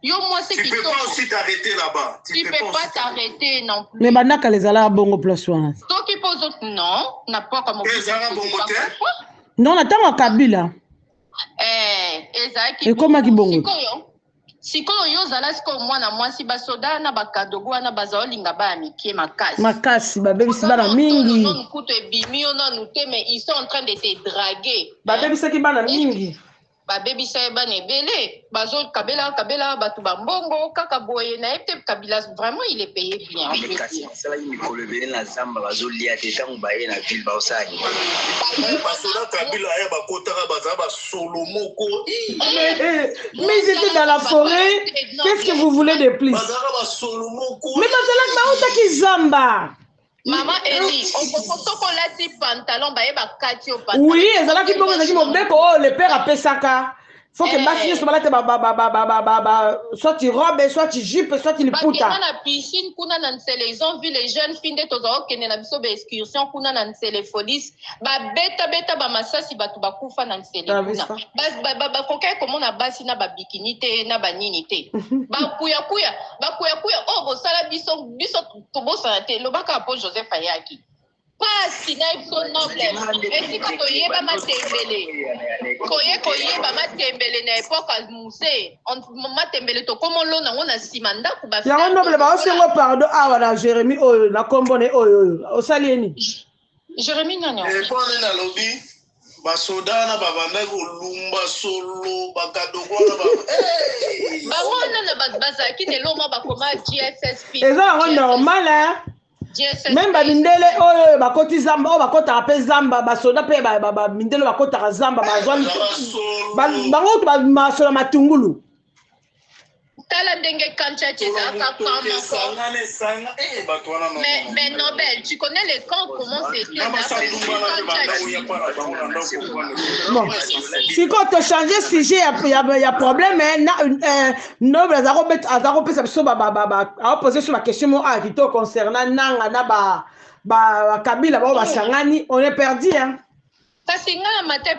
Yo moi c'est qui tu peux pas aussi t'arrêter là-bas. Tu peux pas t'arrêter non plus. Mais banaka les ala bongo place wana. Donc qui pose non, n'a pas comme non, attends Kabila. Ezaki. Et comment qui bongo? Siko yo zala siko mwana mwasi basoda na bakadogo na bazolinga ba mikie makasi babebisi bana mingi non kuto ebimi ona nute mais ils sont en train de te draguer babebisa ki bana mingi babebisa bana ebele bazo kabela batu bambongo kaka boye na ete Kabila vraiment il est payé bien ça il mikolo bele na zamba bazo lia teta mubaye na ville ba osani basoda Kabila ya bakotaka bazaba solomoko mais ils étaient dans la forêt. Qu'est-ce que vous voulez de plus? Mais bazala ki zamba. Maman Eli, on lati pantalon baye bakati au pantalon. Oui, ezala ki bongo ezaki mobeko le père a pesaka. faut que basi so balate soit tu robe soit tu jupe soit tu liputa na piscine kuna na nsele ils ont vu les jeunes filles de tozo kende na biso ba excursion kuna na nsele police ba beta ba masasi batu bakufa na nsele kuna ba kokai komo na basi na ba bikini te na ba nini te ba kuya oh bo sala biso to bo sala te lobaka po Joseph Ayaki pasi na ipso noble esi ko yeba matembele koyeba matembele na époque muse on matembele to comme lo na ngona simanda ku ba ya noble ba osengo pardon awa na Jérémie oyo na kombone oyo osalieni Jérémie nani e po na lobby ba soda na ba banda ko lumba solo ba kadoko na ba ba wona na bazaki ne lo ma ba koma GSSP eza normal hein. Même bamindele oyo bakoti zamba oyo bakota pe zamba basoda pe ba mindele bakota zamba bazwani bango to ba masola matungulu tala ndenge kancha cheza mais Nobel tu connais les camps comment c'était bon si quand tu changer sujet il y a problème Nobel azaro pesa biso ba poser sur ma question mo a qui to concernant nanga na ba kabila ba sangani on est perdu hein kasi nga matin